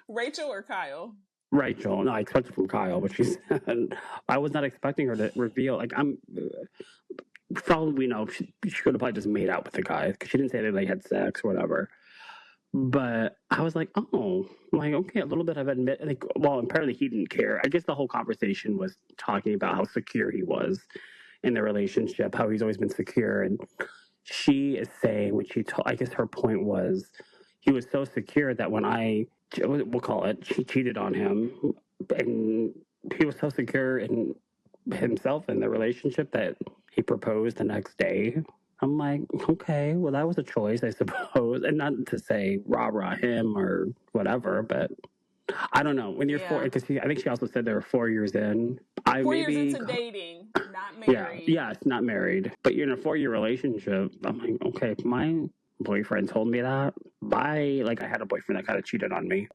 Rachel or Kyle? Rachel. No, I expected from Kyle, but she said, I was not expecting her to reveal. Like, probably, she could have probably just made out with the guy because she didn't say that they had sex or whatever. But I was like, okay, a little bit of apparently he didn't care. I guess the whole conversation was talking about how secure he was in the relationship, how he's always been secure. And she is saying I guess her point was he was so secure that when she cheated on him and he was so secure in himself and the relationship that he proposed the next day. I'm like, okay, well, that was a choice, I suppose. And not to say rah-rah him or whatever, but I don't know. When you're because I think she also said they were 4 years in. 4 years into dating, not married. Yeah, it's not married. But you're in a 4-year relationship. I'm like, okay, my boyfriend told me that. I had a boyfriend that kind of cheated on me.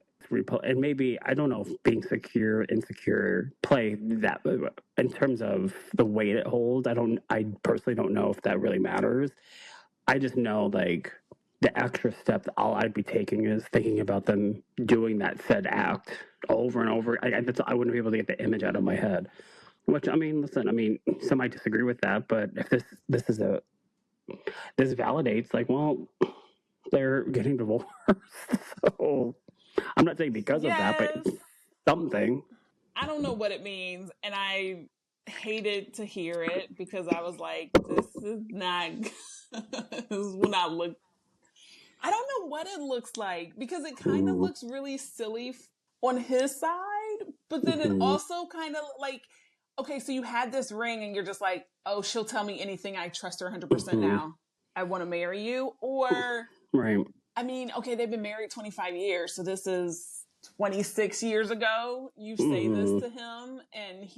And maybe, I don't know if being secure, insecure play that in terms of the weight it holds. I personally don't know if that really matters. I just know the extra step that all I'd be taking is thinking about them doing that said act over and over. I wouldn't be able to get the image out of my head. Which, listen, some might disagree with that, but if this validates, they're getting divorced. So I'm not saying because of that, but something. I don't know what it means, and I hated to hear it because I was like, this is not, this will not look, I don't know what it looks like because it kind of looks really silly on his side, but then it also kind of okay, so you had this ring and you're just like, oh, she'll tell me anything. I trust her 100% now. I want to marry you. Or, right. Okay, they've been married 25 years. So this is 26 years ago. You say this to him and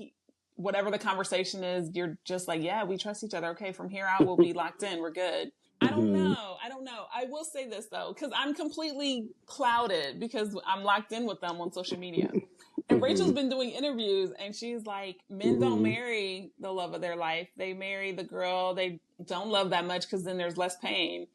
whatever the conversation is, you're just like, yeah, we trust each other. Okay, from here out, we'll be locked in. We're good. I don't know. I will say this though, because I'm completely clouded because I'm locked in with them on social media. And Rachel's been doing interviews and she's like, men don't marry the love of their life. They marry the girl they don't love that much because then there's less pain.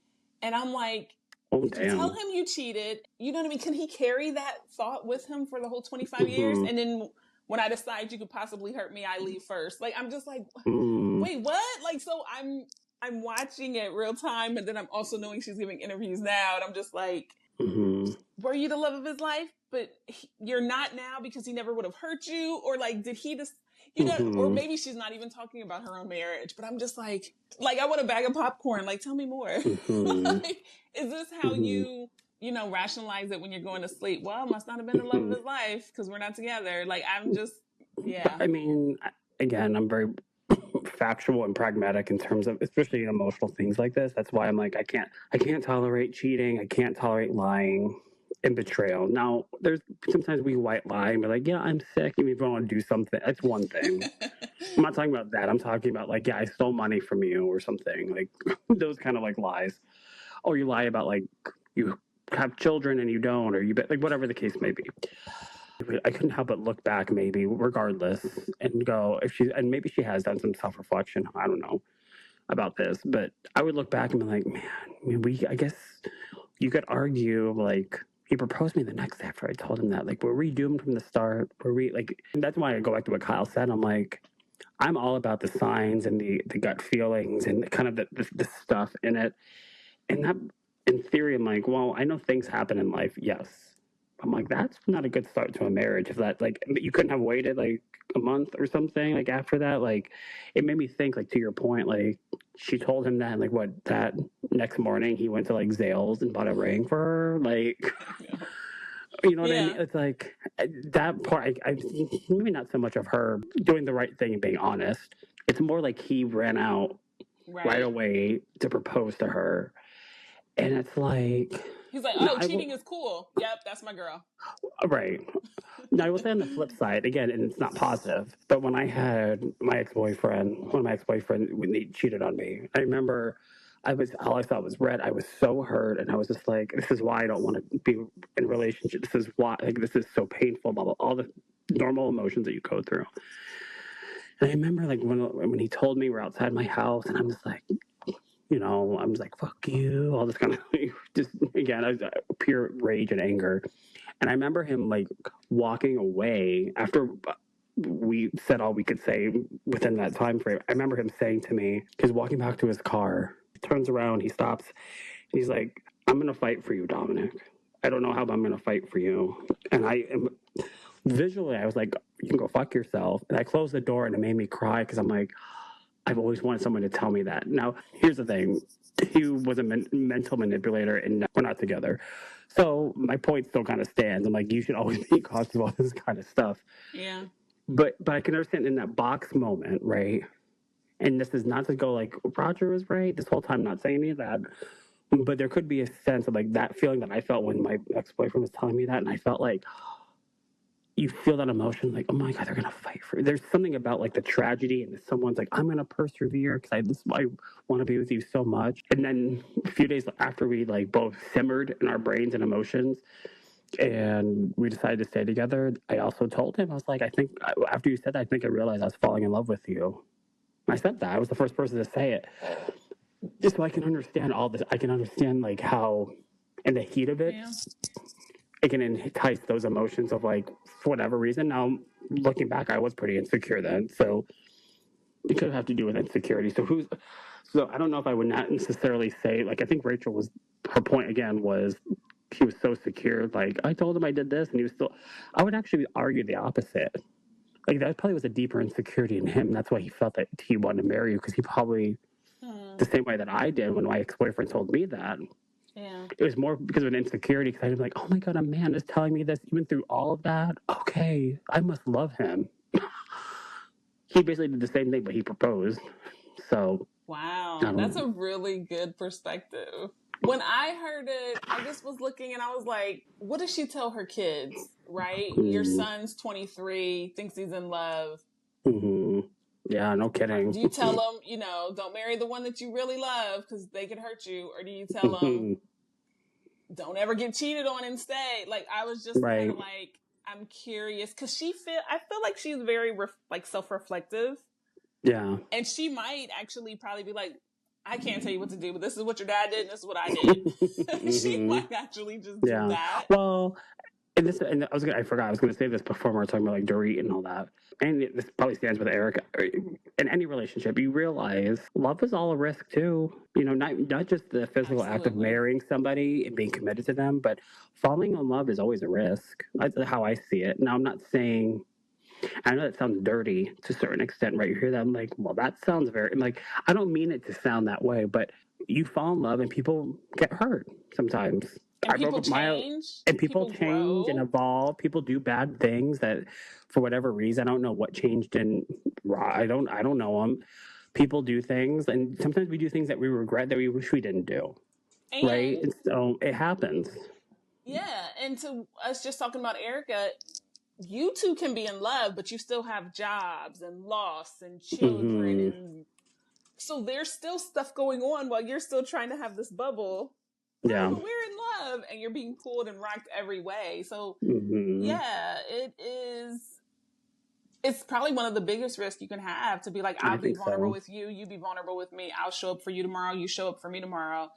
And I'm like, did you tell him you cheated? You know what I mean? Can he carry that thought with him for the whole 25 years? And then when I decide you could possibly hurt me, I leave first. I'm just like, wait, what? So I'm watching it real time, and then I'm also knowing she's giving interviews now, and I'm just like, were you the love of his life? But you're not now because he never would have hurt you? Or did he just, or maybe she's not even talking about her own marriage, but I'm just like I want a bag of popcorn. Tell me more. Is this how you rationalize it when you're going to sleep? Well, must not have been the love of his life because we're not together. I'm just, yeah. Again, I'm very factual and pragmatic in terms of, especially emotional things like this. That's why I'm like, I can't tolerate cheating. I can't tolerate lying and betrayal. Now, sometimes we white lie and be like, yeah, I'm sick. You even want to do something. That's one thing. I'm not talking about that. I'm talking about yeah, I stole money from you or something. Those kind of lies. Or you lie about you have children and you don't, or you whatever the case may be. I couldn't help but look back, maybe regardless, and go, if she, and maybe she has done some self reflection. I don't know about this, but I would look back and be like, man, I mean, I guess you could argue like he proposed to me the next day after I told him that. Like, were we doomed from the start? Were we like? And that's why I go back to what Kyle said. I'm like, I'm all about the signs and the gut feelings and kind of the stuff in it. And that, in theory, I'm like, well, I know things happen in life. Yes. I'm like, that's not a good start to a marriage. If that, like, you couldn't have waited like a month or something, like after that, like, it made me think, like, to your point, like, she told him that, and like, what, that next morning he went to like Zales and bought a ring for her, like, you know what I mean? It's like that part. I maybe not so much of her doing the right thing and being honest. It's more like he ran out right away to propose to her, and it's like he's like, oh, cheating is cool. Yep, that's my girl. Right. Now I will say on the flip side again, and it's not positive, but when I had my ex-boyfriend, one of my ex-boyfriends, when he cheated on me, I remember all I thought was red. I was so hurt, and I was just like, this is why I don't want to be in a relationship. This is why, like, this is so painful, blah, blah, all the normal emotions that you go through. And I remember like when he told me we're outside my house, and I'm just like, you know, I'm just like, fuck you, all this kind of, just, again, I was pure rage and anger. And I remember him like walking away after we said all we could say within that time frame. I remember him saying to me, he's walking back to his car, he turns around, he stops, and he's like, I'm going to fight for you, Dominic. I don't know how, but I'm going to fight for you. And I am, visually, I was like, you can go fuck yourself. And I closed the door, and it made me cry because I'm like, I've always wanted someone to tell me that. Now, here's the thing. He was a mental manipulator, and we're not together. So my point still kind of stands. I'm like, you should always be cautious of all this kind of stuff. Yeah. But I can understand in that box moment, right? And this is not to go like, Roger was right this whole time, not saying any of that. But there could be a sense of like that feeling that I felt when my ex-boyfriend was telling me that. And I felt like, you feel that emotion, like, oh my God, they're going to fight for you. There's something about like the tragedy, and someone's like, I'm going to persevere because I want to be with you so much. And then a few days after we like both simmered in our brains and emotions, and we decided to stay together, I also told him, I was like, I think after you said that, I think I realized I was falling in love with you. I said that. I was the first person to say it. Just so I can understand all this. I can understand like how in the heat of it, it can entice those emotions of like, for whatever reason. Now, looking back, I was pretty insecure then. So it could have to do with insecurity. So I don't know if I would not necessarily say, like, I think Rachel was, her point again was he was so secure. Like, I told him I did this, and he was still, I would actually argue the opposite. Like, that probably was a deeper insecurity in him. That's why he felt that he wanted to marry you, because he probably, the same way that I did when my ex-boyfriend told me that, it was more because of an insecurity, because I was like, oh my God, a man is telling me this even through all of that. Okay, I must love him. He basically did the same thing, but he proposed. So wow, that's a really good perspective. When I heard it, I just was looking and I was like, what does she tell her kids, right? Your son's 23, thinks he's in love. Yeah, no kidding. Do you tell them, you know, don't marry the one that you really love because they could hurt you? Or do you tell them, don't ever get cheated on and stay? Like, I was just kind of like, I'm curious because I feel like she's very like self-reflective. Yeah. And she might actually probably be like, I can't tell you what to do, but this is what your dad did, and this is what I did. She might actually just do that. Well, and I forgot I was gonna say this before we were talking about like Dorit and all that. And this probably stands with Eric. In any relationship, you realize love is all a risk too. You know, not just the physical act of marrying somebody and being committed to them, but falling in love is always a risk. That's how I see it. Now, I'm not saying, I know that sounds dirty to a certain extent, right? You hear that, I'm like, well, that sounds very, like, I don't mean it to sound that way, but you fall in love and people get hurt sometimes. And people change. And people change and evolve. People do bad things that, for whatever reason, I don't know what changed in, I don't know them. People do things, and sometimes we do things that we regret that we wish we didn't do. And, right? And so it happens. Yeah, and to us just talking about Erica, you two can be in love, but you still have jobs and loss and children. And so there's still stuff going on while you're still trying to have this bubble. Yeah. we're in love, and you're being pulled and rocked every way. So yeah, it's probably one of the biggest risks you can have, to be like, I'll be vulnerable with you, you be vulnerable with me, I'll show up for you tomorrow, you show up for me tomorrow.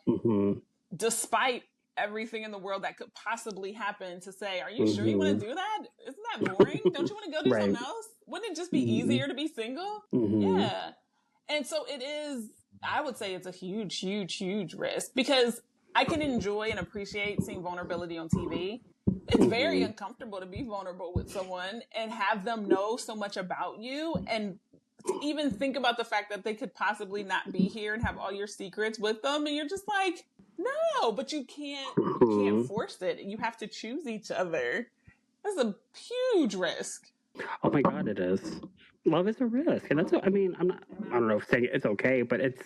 Despite everything in the world that could possibly happen, to say, are you sure you want to do that? Isn't that boring? Don't you want to go do something else? Wouldn't it just be easier to be single? Yeah. And so it is, I would say it's a huge, huge, huge risk, because I can enjoy and appreciate seeing vulnerability on TV. It's very uncomfortable to be vulnerable with someone and have them know so much about you, and to even think about the fact that they could possibly not be here and have all your secrets with them, and you're just like, no, but you can't force it. You have to choose each other. That's a huge risk. Oh my God, it is. Love is a risk, and that's. I mean, I don't know if saying it's okay, but it's,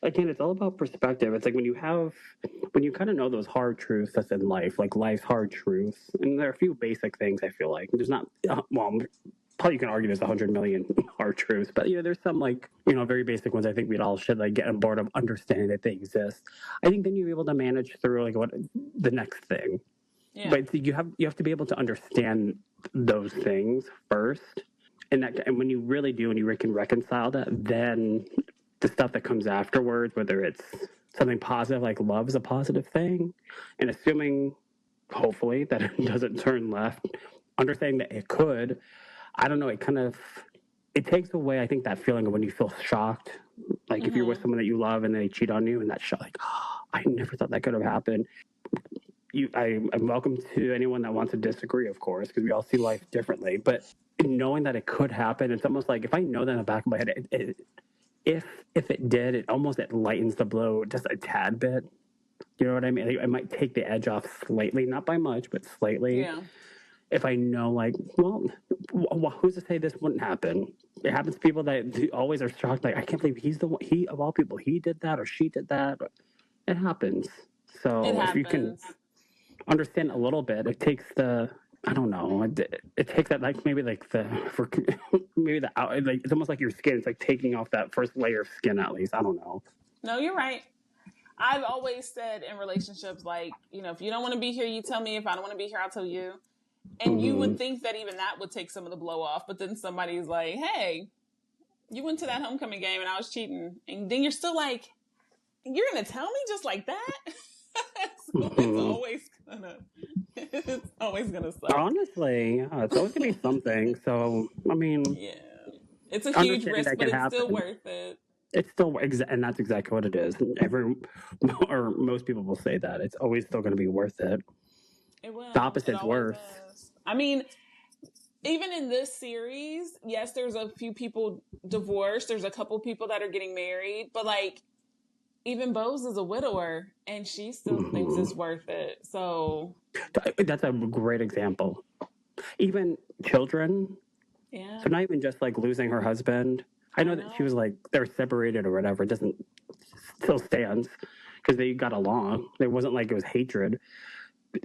again, it's all about perspective. It's like when you kind of know those hard truths that's in life, like life's hard truths, and there are a few basic things. I feel like there's not. Well, probably you can argue there's 100 million hard truths, but there's some, like, very basic ones. I think we'd all should, like, get on board of understanding that they exist. I think then you're able to manage through, like, what the next thing. Yeah. But you have to be able to understand those things first, and when you really do, and you can reconcile that, then the stuff that comes afterwards, whether it's something positive, like love is a positive thing, and assuming, hopefully, that it doesn't turn left, understanding that it could, I don't know, it takes away, I think, that feeling of when you feel shocked, like if you're with someone that you love and they cheat on you, and that shock, like, oh, I never thought that could have happened. I'm welcome to anyone that wants to disagree, of course, because we all see life differently, but knowing that it could happen, it's almost like, if I know that in the back of my head, if it did, it lightens the blow just a tad bit. You know what I mean? It might take the edge off slightly, not by much, but slightly. Yeah. If I know, like, well, who's to say this wouldn't happen? It happens to people that always are shocked, like, I can't believe he's the one, he, of all people, he did that or she did that. It happens. So if you can understand a little bit, it takes the, I don't know, it takes that, like, maybe like maybe the out, like, it's almost like your skin, it's like taking off that first layer of skin, at least. I don't know. No, you're right. I've always said in relationships, like, if you don't want to be here, you tell me. If I don't want to be here, I'll tell you. And you would think that even that would take some of the blow off, but then somebody's like, hey, you went to that homecoming game and I was cheating. And then you're still like, you're going to tell me just like that? So it's always gonna suck. Honestly, it's always gonna be something. So, I mean, yeah, it's a huge risk, but it's still worth it. It's still, and that's exactly what it is. Most people will say that it's always still going to be worth it. It will. The opposite's worse. I mean, even in this series, yes, there's a few people divorced. There's a couple people that are getting married, but, like, even Boz is a widower, and she still thinks it's worth it. So that's a great example. Even children. Yeah. So not even just, like, losing her husband. I know that she was, like, they're separated or whatever. It still stands because they got along. It wasn't like it was hatred.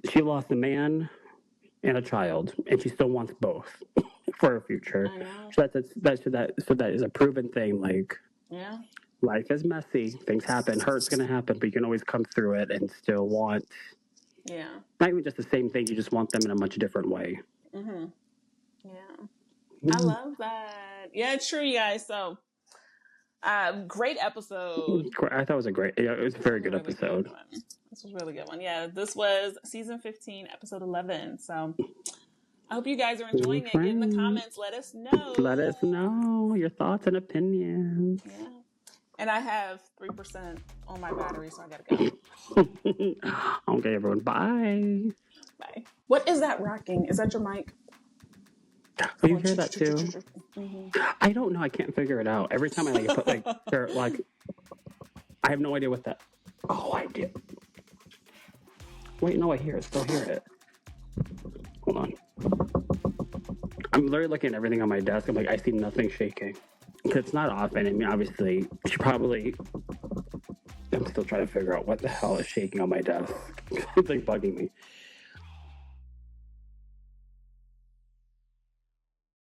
She lost a man and a child, and she still wants both for her future. So that is a proven thing. Like, yeah. Life is messy. Things happen. Hurt's going to happen, but you can always come through it and still want, not even just the same thing, you just want them in a much different way. Yeah. I love that. Yeah, it's true, you guys. So, great episode. I thought it was it was a very good episode. This was a really good one. Yeah, this was season 15, episode 11. So, I hope you guys are enjoying it. Get in the comments. Let us know. Let us know your thoughts and opinions. Yeah. And I have 3% on my battery, so I gotta go. Okay, everyone. Bye. Bye. What is that rocking? Is that your mic? Oh, you hear that too? I don't know. I can't figure it out. Every time I put I have no idea what that. Oh, I did. Wait, no, I hear it. Still hear it. Hold on. I'm literally looking at everything on my desk. I'm like, I see nothing shaking. It's not often. I mean, obviously, I'm still trying to figure out what the hell is shaking on my desk. It's like bugging me.